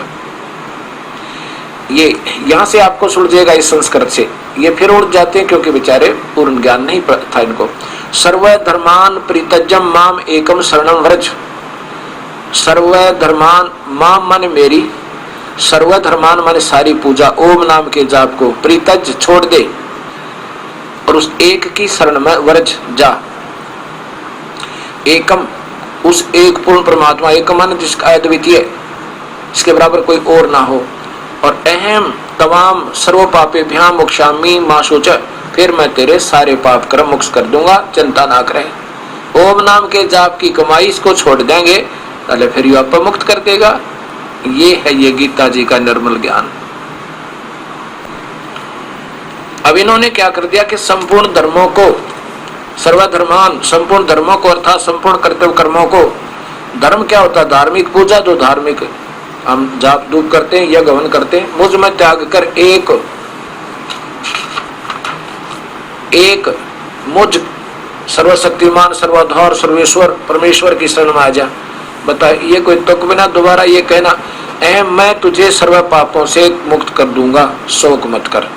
Speaker 2: ये यहां से आपको सुलझेगा इस संस्कृत से, ये फिर उड़ जाते हैं क्योंकि बेचारे पूर्ण ज्ञान नहीं था इनको। सर्व धर्मान प्रीतजम माम एकम शरणम व्रज। सर्व धर्मान, माम माने मेरी, सर्व धर्मान माने सारी पूजा, ओम नाम के जाप को, प्रीतज छोड़ दे और उस एक की शरण में व्रज जा। एकम, उस एक पूर्ण परमात्मा, एक माने जिसका अद्वितीय, इसके बराबर कोई और ना हो, और अहम तमाम सर्व पापे भ्याम मोक्षामी माशोच, फिर मैं तेरे सारे पाप कर्म मुक्त कर दूंगा, चिंता ना करें। ओम नाम के जाप की कमाई इसको छोड़ देंगे पहले फिर यू आपको मुक्त कर देगा। ये है ये गीता जी का निर्मल ज्ञान। अब इन्होंने क्या कर दिया कि संपूर्ण धर्मों को, सर्वधर्मान, संपूर्ण धर्मों को अर्थात संपूर्ण कर्तव्य कर्मों को, धर्म क्या होता है? धार्मिक पूजा, जो धार्मिक हम जाप धूप करते हैं, यज्ञ हवन करते हैं, मुझ में त्याग कर एक मुझ सर्वशक्तिमान सर्वाधार सर्वेश्वर परमेश्वर की शरण में आ जा। बता, ये कोई तुक बिना दोबारा ये कहना अहम मैं तुझे सर्व पापों से मुक्त कर दूंगा, शोक मत कर।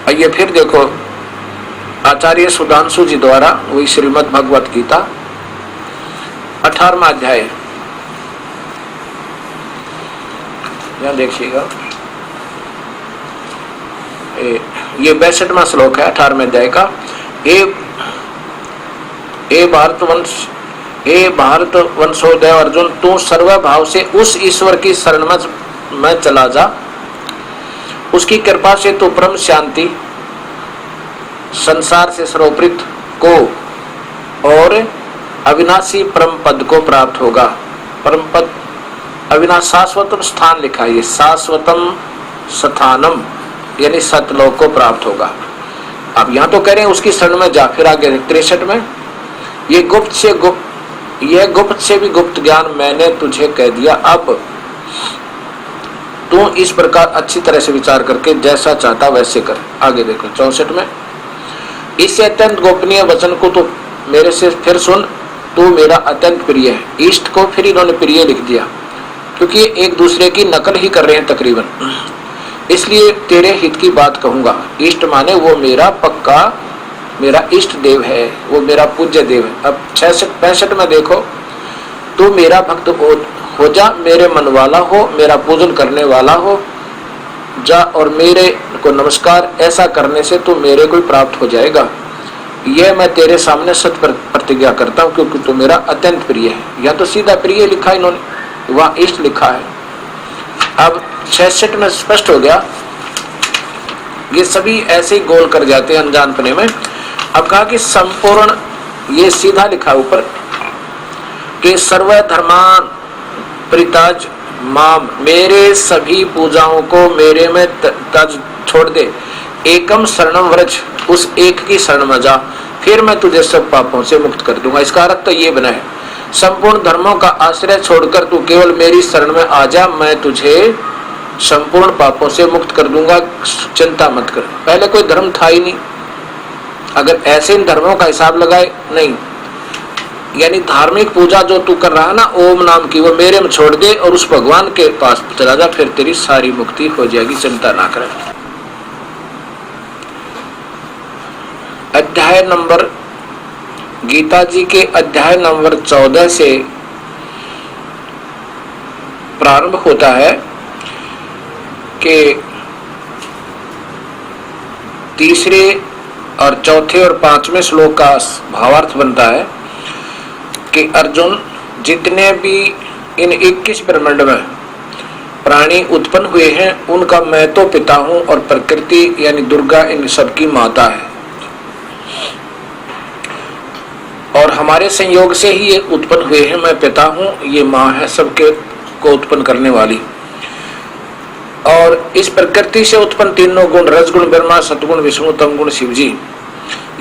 Speaker 2: आइए फिर देखो आचार्य सुधांशु जी द्वारा वही श्रीमद् भगवत गीता 18वां अध्याय, यहां देखिएगा, ये 62वां श्लोक है 18वें अध्याय का। हे भारत वंशोदय अर्जुन, तू सर्व भाव से उस ईश्वर की शरण में चला जा, उसकी कृपा से तू परम शांति, संसार से सर्वोपृत को और अविनाशी परम पद को प्राप्त होगा। परम पद अविनाश, शाश्वतम स्थान लिखा है, शाश्वतम स्थानम यानी सतलोक को प्राप्त होगा। अब यहाँ तो कह रहे हैं उसकी शरण में जा। फिर आगे 63 में ये गुप्त से गुप्त, यह गुप्त से भी गुप्त ज्ञान मैंने तुझे कह दिया, अब तू इस प्रकार अच्छी तरह से विचार करके जैसा चाहता वैसे कर। आगे देखो 64 में, इससे अत्यंत गोपनीय वचन को तो मेरे से फिर सुन, तू मेरा अत्यंत प्रिय है। इष्ट को फिर इन्होंने प्रिय लिख दिया क्योंकि एक दूसरे की नकल ही कर रहे हैं तकरीबन, इसलिए तेरे हित की बात कहूंगा। इष्ट माने वो मेरा पक्का, मेरा इष्ट देव है, वो मेरा पूज्य देव है। अब 65 में देखो, तू मेरा भक्त हो जा, मेरे मन वाला हो, मेरा पूजन करने वाला हो जा, और मेरे को नमस्कार, ऐसा करने से तू मेरे को प्राप्त हो जाएगा। यह मैं तेरे सामने सत्य प्रतिज्ञा करता हूँ, क्योंकि तू मेरा अत्यंत प्रिय है। या तो सीधा प्रिय लिखा इन्होंने, वहां इष्ट लिखा है। अब 66 में स्पष्ट हो गया, ये सभी ऐसे ही गोल कर जाते हैं अनजानपने में। अब कहा कि संपूर्ण, ये सीधा लिखा ऊपर कि सर्व धर्मान प्रीताज माम, मेरे सभी पूजाओं को मेरे में तज छोड़ दे, एकम शरणम व्रज, उस एक की शरण में जा, फिर मैं तुझे सब पापों से मुक्त कर दूंगा। इसका अर्थ तो ये बना है, संपूर्ण धर्मों का आश्रय छोड़कर तू केवल मेरी शरण में आ जा, मैं तुझे संपूर्ण पापों से मुक्त कर दूंगा, चिंता मत कर। पहले कोई धर्म था ही नहीं, अगर ऐसे इन धर्मों का हिसाब लगाए नहीं, यानी धार्मिक पूजा जो तू कर रहा है ना ओम नाम की, वो मेरे में छोड़ दे और उस भगवान के पास चला जा, फिर तेरी सारी मुक्ति हो जाएगी, चिंता ना कर। अध्याय नंबर, गीता जी के अध्याय नंबर 14 से प्रारंभ होता है कि तीसरे और चौथे और 5वें श्लोक का भावार्थ बनता है कि अर्जुन, जितने भी इन 21 ब्रह्मांड में प्राणी उत्पन्न हुए हैं, उनका मैं तो पिता हूं और प्रकृति यानी दुर्गा इन सबकी माता है। और हमारे संयोग से ही ये उत्पन्न हुए हैं। मैं पिता हूं, ये माँ है सबके को उत्पन्न करने वाली। और इस प्रकृति से उत्पन्न तीनों गुण, रजगुण ब्रह्मा, सतगुण विष्णु, तमगुण शिव जी,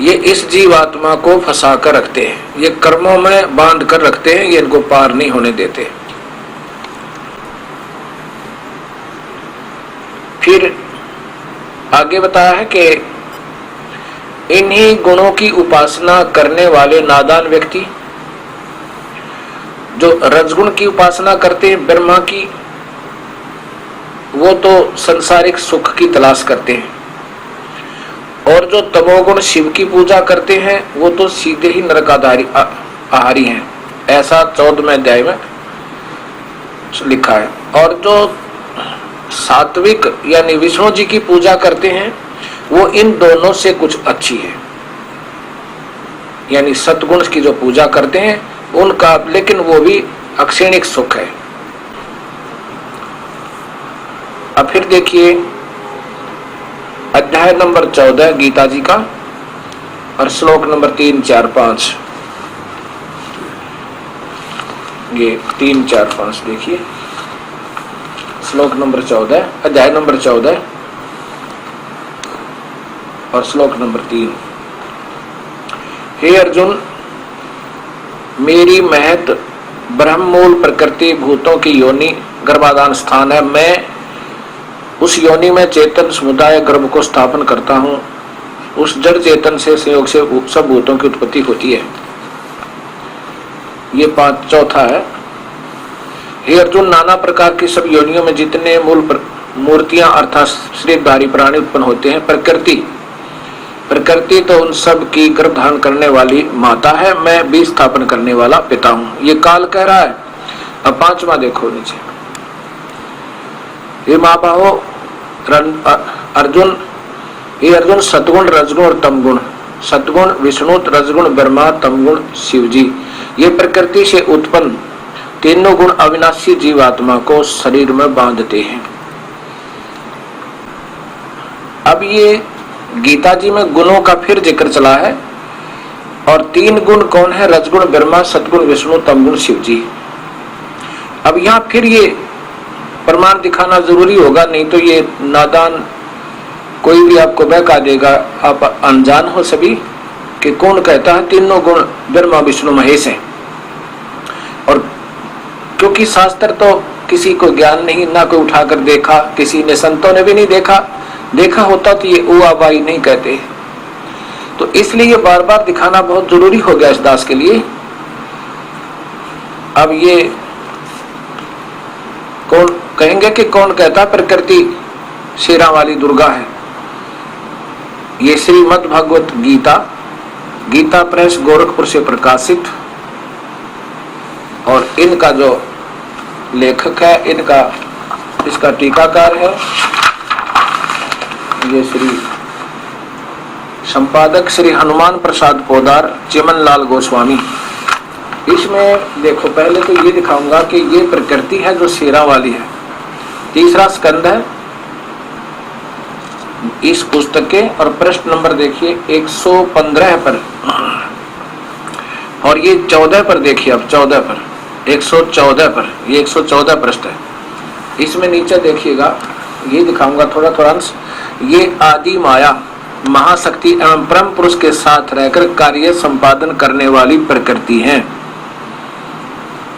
Speaker 2: ये इस जीवात्मा को फंसा कर रखते हैं, ये कर्मों में बांध कर रखते हैं, ये इनको पार नहीं होने देते। फिर आगे बताया है कि इन्हीं गुणों की उपासना करने वाले नादान व्यक्ति जो रजगुण की उपासना करते हैं ब्रह्मा की, वो तो संसारिक सुख की तलाश करते हैं, और जो तमोगुण शिव की पूजा करते हैं वो तो सीधे ही नरकाधारी आहारी हैं। ऐसा 14वें अध्याय में लिखा है। और जो सात्विक यानी विष्णु जी की पूजा करते हैं वो इन दोनों से कुछ अच्छी है, यानी सतगुण की जो पूजा करते हैं उनका, लेकिन वो भी अक्षणिक सुख है। अब फिर देखिए अध्याय नंबर 14 गीता जी का और श्लोक नंबर 3, 4, 5, ये 3, 4, 5 देखिए। श्लोक नंबर 14, अध्याय नंबर 14 और श्लोक नंबर 3। हे अर्जुन, मेरी महत ब्रह्ममूल प्रकृति भूतों की योनि गर्भाधान स्थान है। मैं उस योनि में चेतन समुदाय गर्भ को स्थापन करता हूं। उस जड़ चेतन से संयोग से सब भूतों की उत्पत्ति होती है। ये 5 चौथा है। हे अर्जुन, नाना प्रकार की सब योनियों में जितने मूल मूर्तियां अर्थात शरीरधारी प्राणी उत्पन्न होते हैं, प्रकृति तो उन सब की गर्भ धारण करने वाली माता है। मैं बीज स्थापन करने वाला पिता हूं। ये काल कह रहा है। अब 5वां देखो नीचे। हे महाबाहो अर्जुन, हे अर्जुन, सतगुण रजगुण और तमगुण, सतगुण विष्णु, रजगुण ब्रह्मा, तमगुण शिव जी, ये प्रकृति से उत्पन्न तीनों गुण अविनाशी जीवात्मा को शरीर में बांधते हैं। अब ये गीता जी में गुणों का फिर जिक्र चला है। और 3 गुण कौन है? रजगुण ब्रह्मा, सतगुण विष्णु, तमगुण शिव जी। अब यहाँ फिर ये प्रमाण दिखाना जरूरी होगा, नहीं तो ये नादान कोई भी आपको बहका देगा, आप अनजान हो सभी कि कौन कहता है तीनों गुण ब्रह्मा विष्णु महेश हैं। और क्योंकि शास्त्र तो किसी को ज्ञान नहीं, ना कोई उठाकर देखा, किसी ने संतों ने भी नहीं देखा होता तो ये उआबाई नहीं कहते। तो इसलिए ये बार बार दिखाना बहुत जरूरी हो गया इस दास के लिए। अब ये कौन कहेंगे कि कौन कहता प्रकृति शेरा वाली दुर्गा है? ये श्रीमद् भगवत गीता प्रेस गोरखपुर से प्रकाशित, और इनका जो लेखक है, इसका टीकाकार है ये श्री संपादक श्री हनुमान प्रसाद पोदार, चिमन लाल गोस्वामी। इसमें देखो, पहले तो ये दिखाऊंगा कि ये प्रकृति है जो शेरा वाली है। 3रा स्कंद है इस पुस्तक के, और प्रश्न नंबर देखिए 115 पर, और ये 14 पर देखिए। अब 14 पर, 114 पर, ये 114 प्रश्न है। इसमें नीचे देखिएगा, ये दिखाऊंगा थोड़ा अंश। ये आदि माया महाशक्ति एवं परम पुरुष के साथ रहकर कार्य संपादन करने वाली प्रकृति है।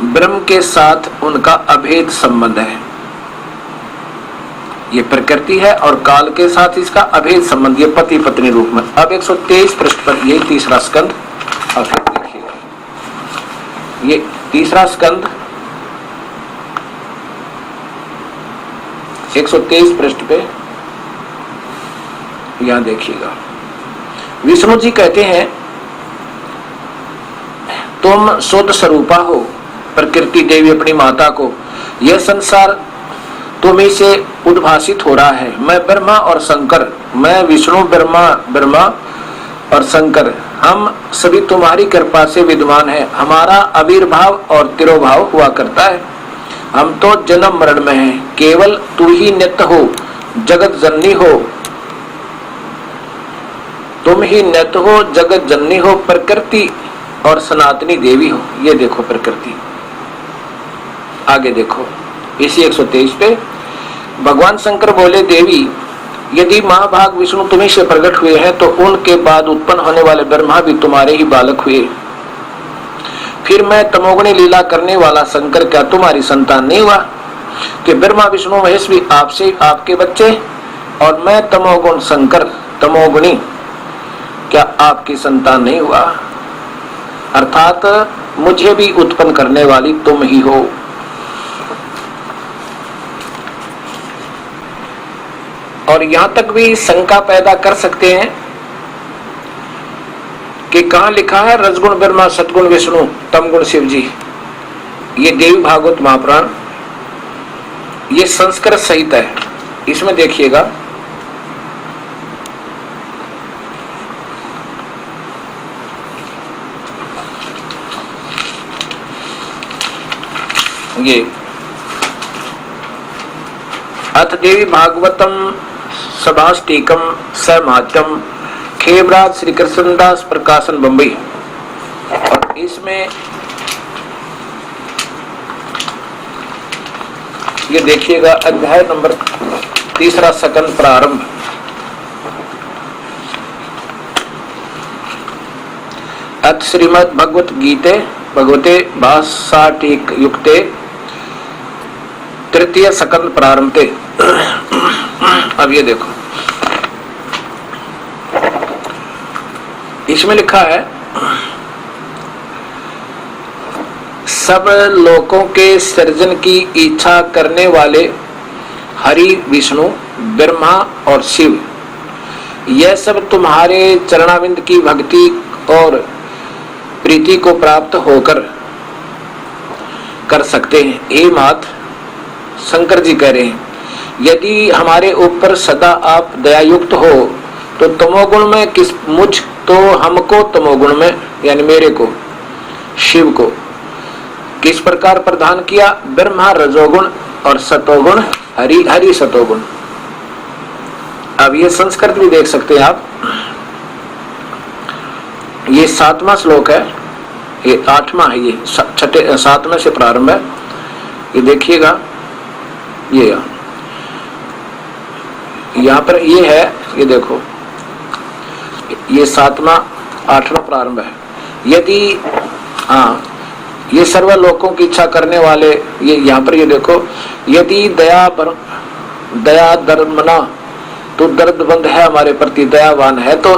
Speaker 2: ब्रह्म के साथ उनका अभेद संबंध है। ये प्रकृति है और काल के साथ इसका अभेद संबंध, ये पति पत्नी रूप में। अब 123 पृष्ठ पर यही 3रा स्कंद, अब फिर देखिएगा ये 3रा स्कंद 123 पृष्ठ पे, यहां देखिएगा। विष्णु जी कहते हैं, तुम शुद्ध स्वरूपा हो, प्रकृति देवी अपनी माता को, यह संसार तुम्ही से उद्भासित हो रहा है। मैं ब्रह्मा और शंकर, मैं विष्णु ब्रह्मा और शंकर, हम सभी तुम्हारी कृपा से विद्वान है। हमारा आविर्भाव और तिरोभाव हुआ करता है। हम तो जन्म मरण में हैं, केवल तू ही नित्य हो, जगत जननी हो, तुम ही नित्य हो, जगत जननी हो, प्रकृति और सनातनी देवी हो। ये देखो प्रकृति। आगे देखो इसी 123 पे भगवान शंकर बोले, देवी यदि महाभाग विष्णु तुम्ही से प्रकट हुए हैं तो उनके बाद उत्पन्न होने वाले ब्रह्मा भी तुम्हारे ही बालक हुए। फिर मैं तमोगुणी लीला करने वाला शंकर क्या तुम्हारी संतान नहीं हुआ कि ब्रह्मा विष्णु महेश भी आपसे आपके बच्चे, और मैं तमोगुण शंकर तमोगुणी क्या आपकी संतान नहीं हुआ? अर्थात मुझे भी उत्पन्न करने वाली तुम ही हो। और यहां तक भी शंका पैदा कर सकते हैं कि कहां लिखा है रजगुण ब्रह्मा सतगुण विष्णु तमगुण शिव जी। ये देवी भागवत महापुराण, ये संस्कृत सहित है। इसमें देखिएगा ये अथ देवी भागवतम सभाष्टिकम समात्यम खेमराज श्री कृष्णदास प्रकाशन बम्बई। और इसमें ये देखिएगा अध्याय नंबर 3 सकन प्रारंभ। अथ श्रीमद् भगवत गीते भगवते भाषाटिक युक्ते 3 सकन प्रारंभते। अब ये देखो इसमें लिखा है, सब लोकों के सृजन की इच्छा करने वाले हरि विष्णु ब्रह्मा और शिव, यह सब तुम्हारे चरणाविंद की भक्ति और प्रीति को प्राप्त होकर कर सकते हैं। हे मात शंकर जी कह रहे हैं, यदि हमारे ऊपर सदा आप दयायुक्त हो तो तमोगुण में किस मुझ तो हमको तमोगुण में यानी मेरे को शिव को किस प्रकार प्रदान किया? ब्रह्मा रजोगुण और सतोगुण हरि हरि सतोगुण। अब ये संस्कृत भी देख सकते हैं आप। ये 7वां श्लोक है, ये 8वां है, ये 7वें से प्रारंभ है। ये देखिएगा, ये यहाँ पर ये है, ये देखो ये 7वां 8वां प्रारंभ है। यदि ये सर्व लोकों की इच्छा करने वाले, ये यहाँ पर ये देखो, यदि दया धर्मना तो दर्दबंद है हमारे प्रति, दयावान है तो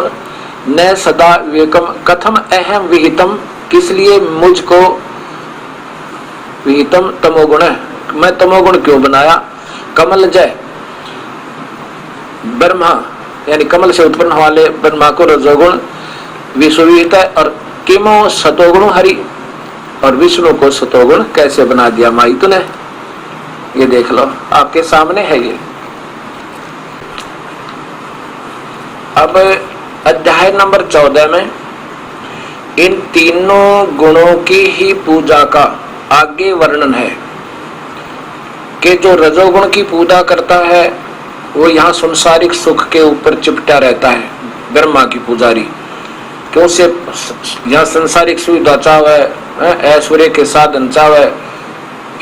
Speaker 2: न सदा विवेकम कथम अहम विहितम, किस लिए मुझको विहितम तमोगुण है, मैं तमोगुण क्यों बनाया? कमल जय ब्रह्मा यानी कमल से उत्पन्न वाले ब्रह्मा को रजोगुण विश्वविहित है, और किमो सतोगुण हरि, और विष्णु को सतोगुण कैसे बना दिया माई तूने? ये देख लो आपके सामने है ये। अब अध्याय नंबर 14 में इन तीनों गुणों की ही पूजा का आगे वर्णन है कि जो रजोगुण की पूजा करता है वो यहाँ संसारिक सुख के ऊपर चिपटा रहता है, ब्रह्मा की पुजारी, क्यों से यहाँ संसारिक सुविधा चाव है, ऐश्वर्य के साधन चाव है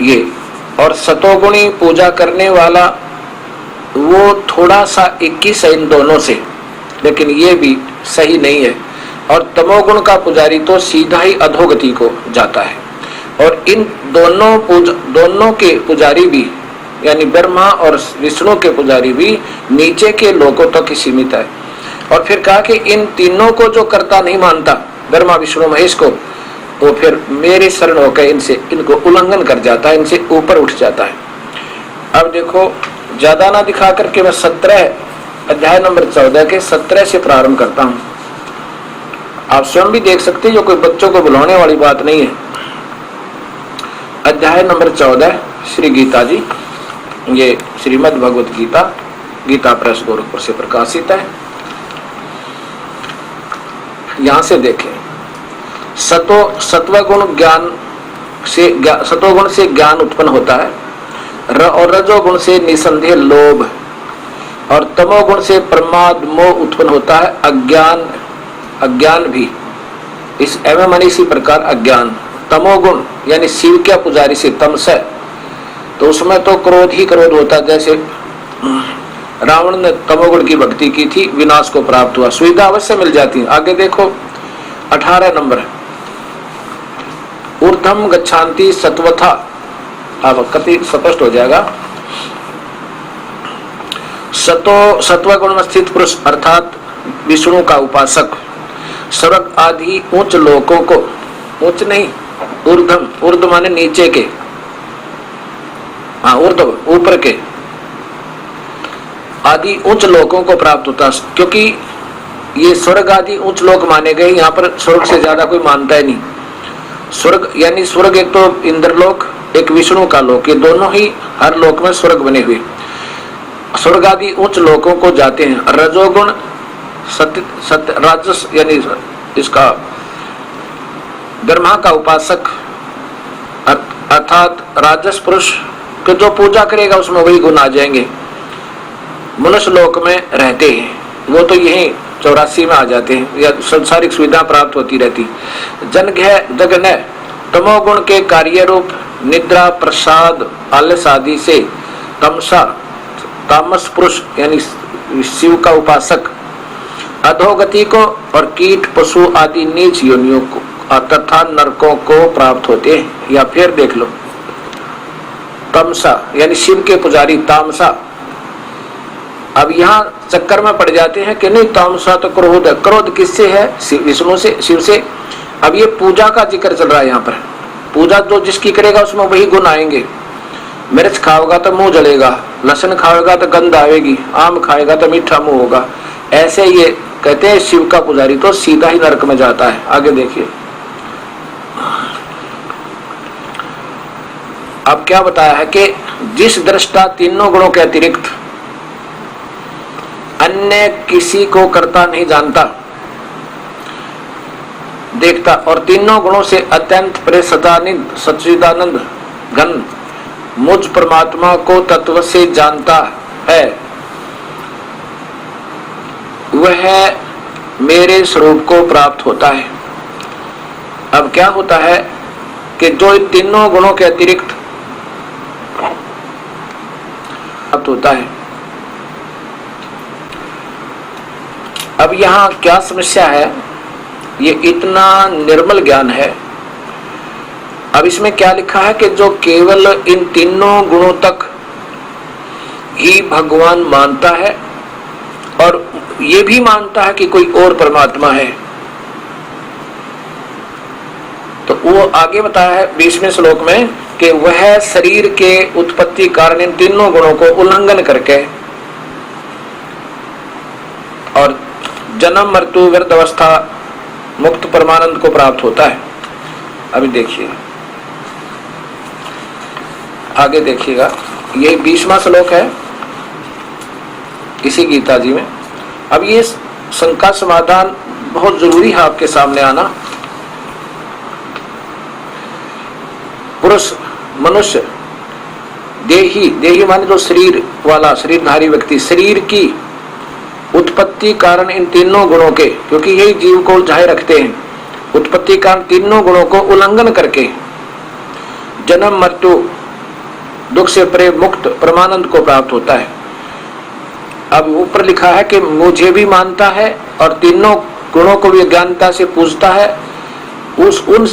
Speaker 2: ये। और सतोगुणी पूजा करने वाला वो थोड़ा सा 21 है इन दोनों से, लेकिन ये भी सही नहीं है। और तमोगुण का पुजारी तो सीधा ही अधोगति को जाता है। और इन दोनों के पुजारी भी यानी ब्रह्मा और विष्णु के पुजारी भी नीचे के लोकों तक ही सीमित है। और फिर कहा कि इन तीनों को जो करता नहीं मानता ब्रह्मा विष्णु महेश को, वो फिर मेरे शरण होकर इनको उल्लंघन कर जाता है, इनसे ऊपर उठ जाता है। अब देखो ज्यादा ना दिखा करके मैं 17 अध्याय नंबर 14 के 17 से प्रारंभ करता हूँ। आप स्वयं भी देख सकते हैं, जो कोई बच्चों को बुलाने वाली बात नहीं है। अध्याय नंबर 14 श्री गीता जी, ये श्रीमद् भगवत गीता, गीता प्रेस गोरखपुर से प्रकाशित है। यहां से देखें, सत्वगुण ज्ञान से सतोगुण से ज्ञान उत्पन्न होता है, और रजोगुण से निसंदेह लोभ, और तमोगुण से प्रमाद मोह उत्पन्न होता है, अज्ञान भी। इस एवं इसी प्रकार अज्ञान। तमोगुण यानी शिव के पुजारी से तमस है, तो उसमें तो क्रोध ही क्रोध होता, जैसे रावण ने तमोगुण की भक्ति की थी, विनाश को प्राप्त हुआ। सुविधा अवश्य मिल जाती है। आगे देखो 18 नंबर, ऊर्ध्वम गच्छन्ति सत्वथा। अब कति स्पष्ट हो जाएगा। सत्व गुण में स्थित पुरुष अर्थात विष्णु का उपासक स्वर्ग आदि उच्च लोकों को, उच्च नहीं ऊर्ध्व, ऊर्ध्व माने नीचे के, हाँ ऊर्ध्व ऊपर के, आदि उच्च लोकों को प्राप्त होता, क्योंकि ये स्वर्ग आदि उच्च लोक माने गए। यहाँ पर स्वर्ग से ज्यादा कोई मानता है नहीं। स्वर्ग यानी स्वर्ग एक तो इंद्रलोक, एक विष्णु का लोक, ये दोनों ही हर लोक में स्वर्ग बने हुए। स्वर्ग आदि उच्च लोकों को जाते हैं। रजोगुण सत्य राजस यानी इसका ब्रह्मा का उपासक अर्थात राजस पुरुष के जो पूजा करेगा उसमें वही गुण आ जाएंगे। मनुष्य लोक में रहते हैं वो तो यही 84 में आ जाते हैं, या संसारिक सुविधा प्राप्त होती रहती। जगन तमोगुण के कार्य रूप निद्रा प्रसाद आलस आदि से तामस पुरुष यानी शिव का उपासक अधोगति को और कीट पशु आदि नीच योनियों को तथा नरकों को प्राप्त होते हैं। या फिर देख लो तमसा यानी शिव के पुजारी तामसा। अब यहाँ चक्कर में पड़ जाते हैं कि नहीं तामसा तो क्रोध है। क्रोध किससे है? विष्णु से, शिव से। अब ये पूजा का जिक्र चल रहा है यहाँ पर। पूजा जो जिसकी करेगा उसमें वही गुण आएंगे। मिर्च खाओगा तो मुंह जलेगा, लहसुन खाएगा तो गंध आएगी, आम खाएगा तो मीठा मुंह होगा। ऐसे ये कहते हैं शिव का पुजारी तो सीधा ही नरक में जाता है। आगे देखिए अब क्या बताया है कि जिस दृष्टा तीनों गुणों के अतिरिक्त अन्य किसी को करता नहीं जानता देखता, और तीनों गुणों से अत्यंत परे सच्चिदानंद घन मुझ परमात्मा को तत्व से जानता है, वह मेरे स्वरूप को प्राप्त होता है। अब क्या होता है कि जो इन तीनों गुणों के अतिरिक्त प्राप्त होता है। अब यहाँ क्या समस्या है? ये इतना निर्मल ज्ञान है। अब इसमें क्या लिखा है कि जो केवल इन तीनों गुणों तक ही भगवान मानता है और ये भी मानता है कि कोई और परमात्मा है, तो वो आगे बताया है 20वें श्लोक में कि वह शरीर के उत्पत्ति कारण इन तीनों गुणों को उल्लंघन करके और जन्म मृत्यु वृद्ध अवस्था मुक्त परमानंद को प्राप्त होता है। अभी देखिए आगे देखिएगा, यही 20वां श्लोक है इसी गीता जी में। अब ये शंका समाधान बहुत जरूरी है आपके सामने आना। पुरुष मनुष्य देही माने जो शरीर वाला शरीरधारी व्यक्ति, शरीर की उत्पत्ति कारण इन तीनों गुणों के, क्योंकि यही जीव को उलझाए रखते हैं, उत्पत्ति कारण तीनों गुणों को उल्लंघन करके जन्म मृत्यु दुख से परे मुक्त परमानंद को प्राप्त होता है। अब ऊपर लिखा है कि मुझे भी मानता है और तीनों गुणों को भी ज्ञानता से पूजता है,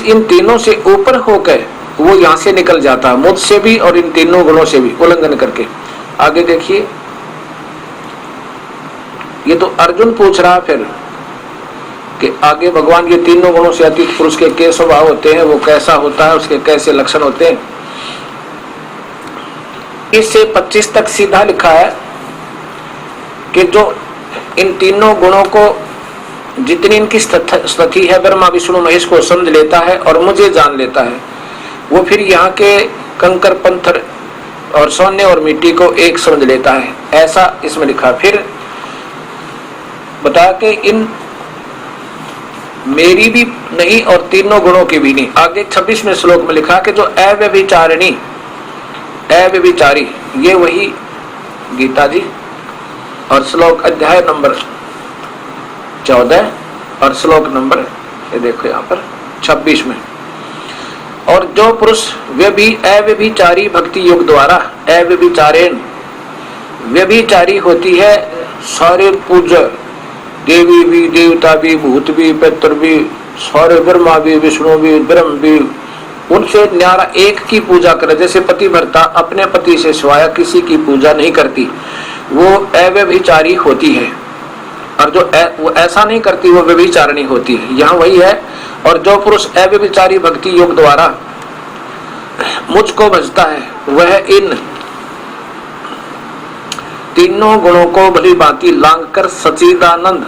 Speaker 2: इन तीनों से ऊपर होकर वो यहाँ से निकल जाता है, मुझसे भी और इन तीनों गुणों से भी उल्लंघन करके। आगे देखिए, ये तो अर्जुन पूछ रहा फिर कि आगे भगवान ये तीनों गुणों से अतीत पुरुष के क्या स्वभाव होते हैं, वो कैसा होता है, उसके कैसे लक्षण होते हैं। इससे 25 तक सीधा लिखा है कि जो इन तीनों गुणों को, जितनी इनकी स्थिति है, ब्रह्मा विष्णु महेश को समझ लेता है और मुझे जान लेता है, वो फिर यहाँ के कंकर पत्थर और सोने और मिट्टी को एक समझ लेता है। ऐसा इसमें लिखा। फिर बता के इन मेरी भी नहीं और तीनों गुणों की भी नहीं। आगे 26वें श्लोक में लिखा कि जो अव्यभिचारिणी, अव्यभिचारी, ये वही गीता जी। और श्लोक अध्याय नंबर 14 और श्लोक नंबर ये देखो यहाँ पर 26 में। और जो पुरुष अव्यभिचारी भक्ति योग द्वारा, अव्यभिचारेण व्यभिचारी होती है, सारे पूज्य देवी भी, देवता भी, भूत भी, पितर भी, सारे ब्रह्मा भी, विष्णु भी, ब्रह्म भी, उनसे न्यारा एक की पूजा करे। जैसे पतिव्रता अपने पति से सिवाय किसी की पूजा नहीं करती, वो अव्यभिचारी होती है। और जो वो ऐसा नहीं करती वो व्यभिचारिणी होती है। यहाँ वही है। और जो पुरुष अव्यभिचारी भक्ति योग द्वारा मुझको भजता है, वह इन तीनों गुणों को भली भांति लांग कर सच्चिदानंद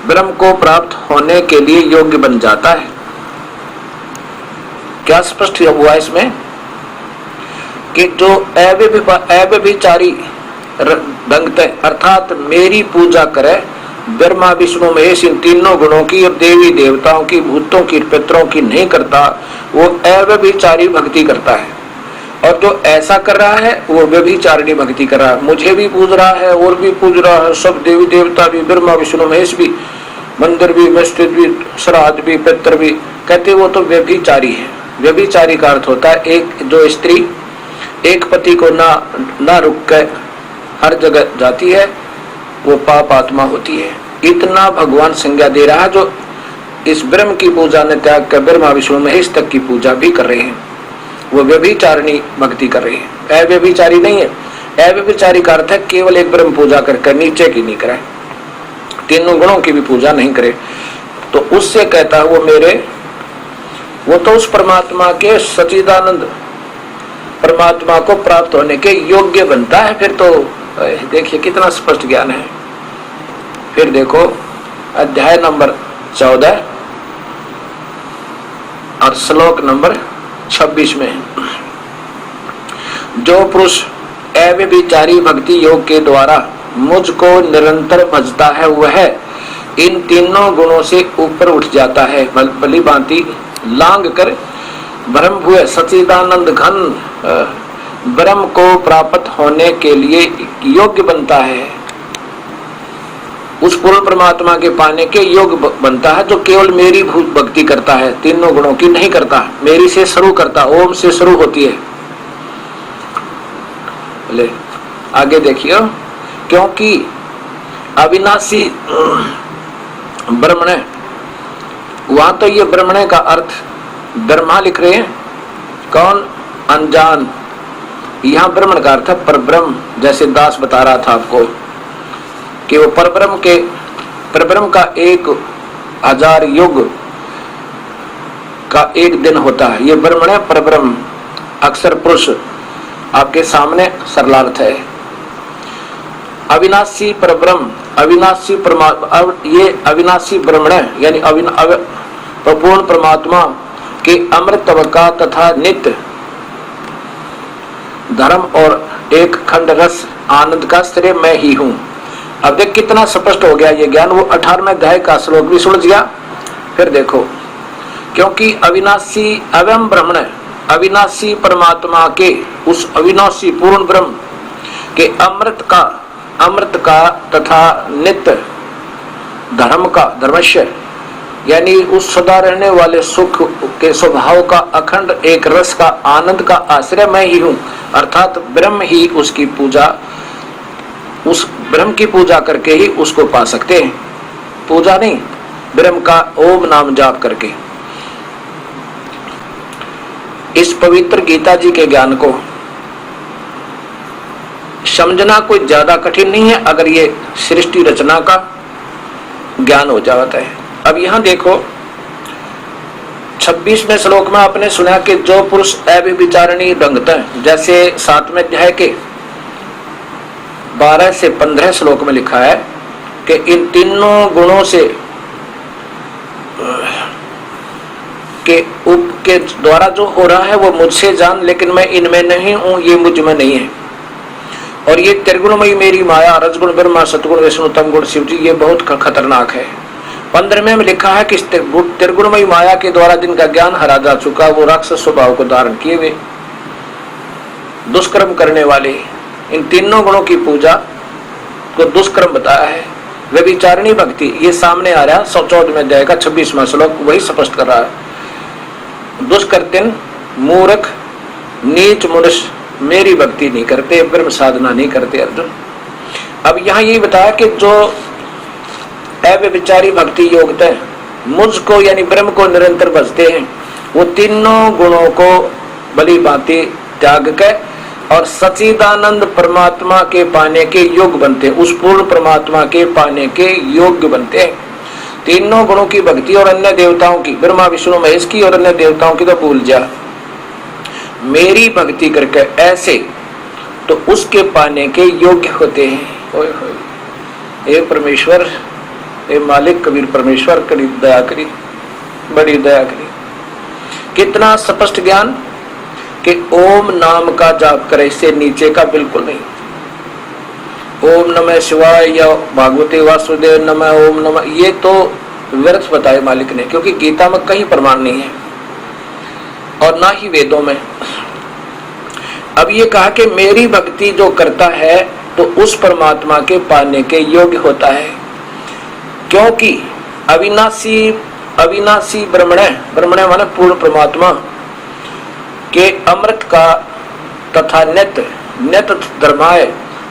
Speaker 2: ब्रह्म को प्राप्त होने के लिए योग्य बन जाता है। क्या स्पष्ट हुआ इसमें कि जो अव्यभिचारी ढंग से अर्थात मेरी पूजा करे, ब्रह्मा विष्णु महेश इन तीनों गुणों की और देवी देवताओं की, भूतों की, पितरों की नहीं करता, वो अव्यभिचारी भक्ति करता है। और जो ऐसा कर रहा है वो व्यभिचारिणी भक्ति कर रहा है। मुझे भी पूज रहा है और भी पूज रहा है, सब देवी देवता भी, ब्रह्मा विष्णु महेश भी, मंदिर भी, मस्जिद भी, श्राद्ध भी, पितर भी, कहते वो तो व्यभिचारी है। व्यभिचारी का अर्थ होता है एक जो स्त्री एक पति को ना रुक कर हर जगह जाती है, वो पाप आत्मा होती है। इतना भगवान संज्ञा दे रहा है। जो इस ब्रह्म की पूजा ने त्याग कर ब्रह्मा विष्णु महेश तक की पूजा भी कर रहे हैं, वो व्यभिचारिणी भक्ति कर रही है, अव्यभिचारी नहीं है। अव्यभिचारी का अर्थ है केवल एक ब्रह्म पूजा कर नीचे की नहीं करे, तीनों गुणों की भी पूजा नहीं करे। तो उससे कहता है वो तो उस परमात्मा के सच्चिदानंद परमात्मा को प्राप्त होने के योग्य बनता है। फिर तो देखिए कितना स्पष्ट ज्ञान है। फिर देखो अध्याय नंबर 14 और श्लोक नंबर 26 में, जो पुरुष अव्यभिचारी भक्ति योग के द्वारा मुझको निरंतर भजता है, वह इन तीनों गुणों से ऊपर उठ जाता है, भली भांति लांग कर ब्रह्म हुए सच्चिदानंद घन ब्रह्म को प्राप्त होने के लिए योग्य बनता है। उस पूर्ण परमात्मा के पाने के योग्य बनता है जो केवल मेरी भक्ति करता है, तीनों गुणों की नहीं करता। मेरी से शुरू करता, ओम से शुरू होती है। ले आगे देखिए, क्योंकि अविनाशी ब्रह्मण, वहां तो ये ब्रह्मण का अर्थ ब्रह्मा लिख रहे हैं, कौन? अनजान। यहां ब्रह्मण का अर्थ है परब्रह्म। जैसे दास बता रहा था आपको कि वो परब्रह्म का 1000 युग का एक दिन होता है। ये ब्रह्मण है, परब्रह्म, अक्षर पुरुष आपके सामने सरलार्थ है। अविनाशी परब्रह्म, अविनाशी परमात्मा, ये अविनाशी ब्रह्मण यानी पूर्ण परमात्मा के अमृत का तथा नित्य धर्म और एक खंड रस आनंद का श्रेय मैं ही हूं। अब देख कितना स्पष्ट हो गया ये ज्ञान। वो 18वें अध्याय का श्लोक भी सुलझ गया। फिर देखो, क्योंकि अविनाशी अवयम ब्रह्मण, अविनाशी परमात्मा के उस अविनाशी पूर्ण ब्रह्म के अमृत का तथा नित्य धर्म का, धर्मस्य यानी उस सदा रहने वाले सुख के स्वभाव का अखंड एक रस का आनंद का आश्रय मैं ही हूं। अर्थात ब्रह्म ही उसकी पूजा, उस ब्रह्म की पूजा करके ही उसको पा सकते हैं। पूजा नहीं, ब्रह्म का ओम नाम जाप करके। इस पवित्र गीता जी के ज्ञान को समझना कोई ज्यादा कठिन नहीं है अगर ये सृष्टि रचना का ज्ञान हो जाता है। अब यहां देखो 26वें श्लोक में आपने सुना कि जो पुरुष अव्यभिचारिणी ढंगता है, जैसे 7वें अध्याय के 12 से 15 श्लोक में लिखा है कि इन तीनों गुणों से के द्वारा जो हो रहा है वो मुझसे जान, लेकिन मैं इनमें नहीं हूं, ये मुझ में नहीं है। और ये त्रिगुणमयी मेरी माया, रजगुण ब्रह्मा, सतगुण विष्णु, तमगुण शिव जी, ये बहुत खतरनाक है। 15वें में लिखा है कि त्रिगुणमयी माया के द्वारा जिनका ज्ञान हरा जा चुका, वो राक्षस स्वभाव को धारण किए हुए दुष्कर्म करने वाले, इन तीनों गुणों की पूजा को दुष्कर्म बताया है। व्यभिचारिणी भक्ति, ये सामने आ रहा 114वें अध्याय का 26वां श्लोक वही स्पष्ट कर रहा है। दुष्कर्तिन, मूर्ख, नीच मनुष्य मेरी भक्ति नहीं करते, ब्रह्म साधना नहीं करते अर्जुन। अब यहाँ ये बताया कि जो अव्यभिचारी भक्ति योग्य मुझको यानी ब्रह्म को निरंतर भजते हैं, वो तीनों गुणों को भली भांति त्याग के और सच्चिदानंद परमात्मा के पाने के योग्य बनते हैं, उस पूर्ण परमात्मा के पाने के योग्य बनते हैं। तीनों गुणों की भक्ति और अन्य देवताओं की, ब्रह्मा विष्णु महेश की और अन्य देवताओं की तो भूल जा, मेरी भक्ति करके ऐसे तो उसके पाने के योग्य होते हैं। ओए होए, हे परमेश्वर, हे मालिक कबीर परमेश्वर, करी दया करी, बड़ी दया करी। कितना स्पष्ट ज्ञान कि ओम नाम का जाप करे, इससे नीचे का बिल्कुल नहीं। ओम नमः शिवाय या भागवते वासुदेव नमः, ओम नमः, ये तो व्यर्थ बताए मालिक ने, क्योंकि गीता में कहीं प्रमाण नहीं है और ना ही वेदों में। अब ये कहा कि मेरी भक्ति जो करता है तो उस परमात्मा के पाने के योग्य होता है, क्योंकि अविनाशी ब्रह्मण्य माने पूर्ण परमात्मा के अमृत का तथा नित्य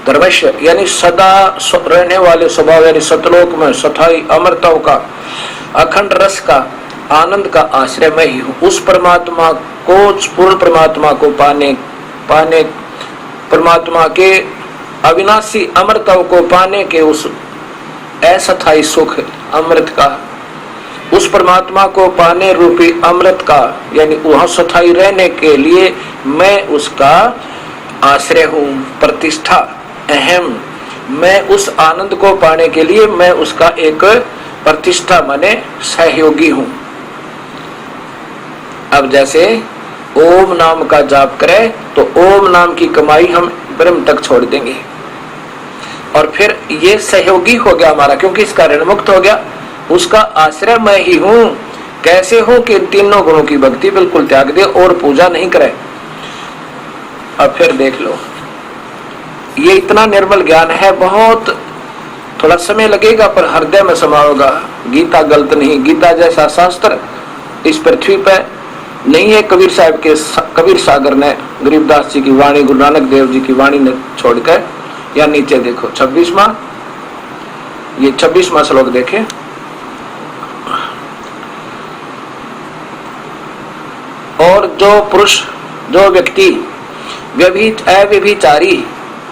Speaker 2: धर्मस्य यानी सदा रहने वाले स्वभाव यानी सतलोक में सथाई अमृतों का अखंड रस का आनंद का आश्रय मैं ही हूँ। उस परमात्मा को, पूर्ण परमात्मा को पाने परमात्मा के अविनाशी अमृतों को पाने के उस अस्थायी सुख अमृत का, उस परमात्मा को पाने रूपी अमृत का यानी वहां स्थायी रहने के लिए मैं उसका आश्रय हूँ, प्रतिष्ठा, अहम। मैं उस आनंद को पाने के लिए मैं उसका एक प्रतिष्ठा माने सहयोगी हूँ। अब जैसे ओम नाम का जाप करें तो ओम नाम की कमाई हम ब्रह्म तक छोड़ देंगे और फिर ये सहयोगी हो गया हमारा, क्योंकि इसका ऋण मुक्त हो गया, उसका आश्रय मैं ही हूं। कैसे हूं कि तीनों गुणों की भक्ति बिल्कुल त्याग दे और पूजा नहीं करे। अब फिर देख लो, ये इतना निर्मल ज्ञान है, बहुत थोड़ा समय लगेगा पर हृदय में समा होगा। गीता गलत नहीं, गीता जैसा शास्त्र इस पृथ्वी पर नहीं है। कबीर सागर ने गरीबदास जी की वाणी, गुरु नानक देव जी की वाणी ने छोड़कर, या नीचे देखो 26वां, ये 26वां श्लोक देखे, और जो पुरुष, जो व्यक्ति अव्यभिचारी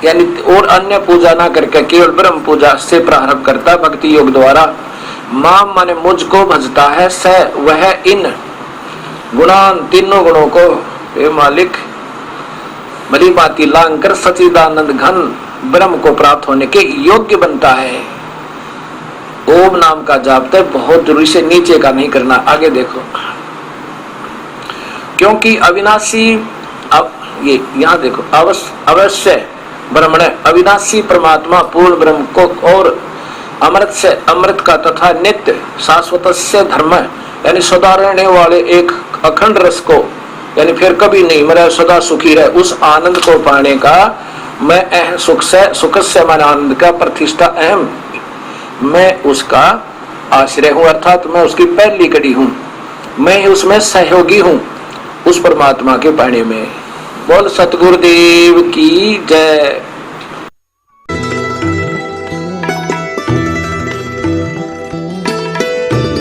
Speaker 2: यानी और अन्य पूजा ना करके केवल ब्रह्म पूजा से प्रारंभ करता भक्ति योग द्वारा, माम माने मुझको भजता है, स वह इन गुणान तीनों गुणों को हे मालिक भली बाती लांग कर सच्चिदानंद घन ब्रह्म को प्राप्त होने के योग्य बनता है। ओम नाम का जाप तो बहुत जरूरी से नीचे का नहीं करना। आगे देखो, क्योंकि अविनाशी, अब ये यहाँ देखो, अवश्य ब्रह्मण्य अविनाशी परमात्मा पूर्ण ब्रह्म को और अमृत से अमृत का तथा नित्य शाश्वत से धर्म यानी सदा रहने वाले एक अखंड रस को यानी फिर कभी नहीं मरे, सदा सुखी रहे, उस आनंद को पाने का मैं सुख से मन आनंद का प्रतिष्ठा अहम, मैं उसका आश्रय हूँ, अर्थात मैं उसकी पहली कड़ी हूँ, मैं उसमें सहयोगी हूँ उस परमात्मा के पाने में। बोल सतगुरुदेव की जय।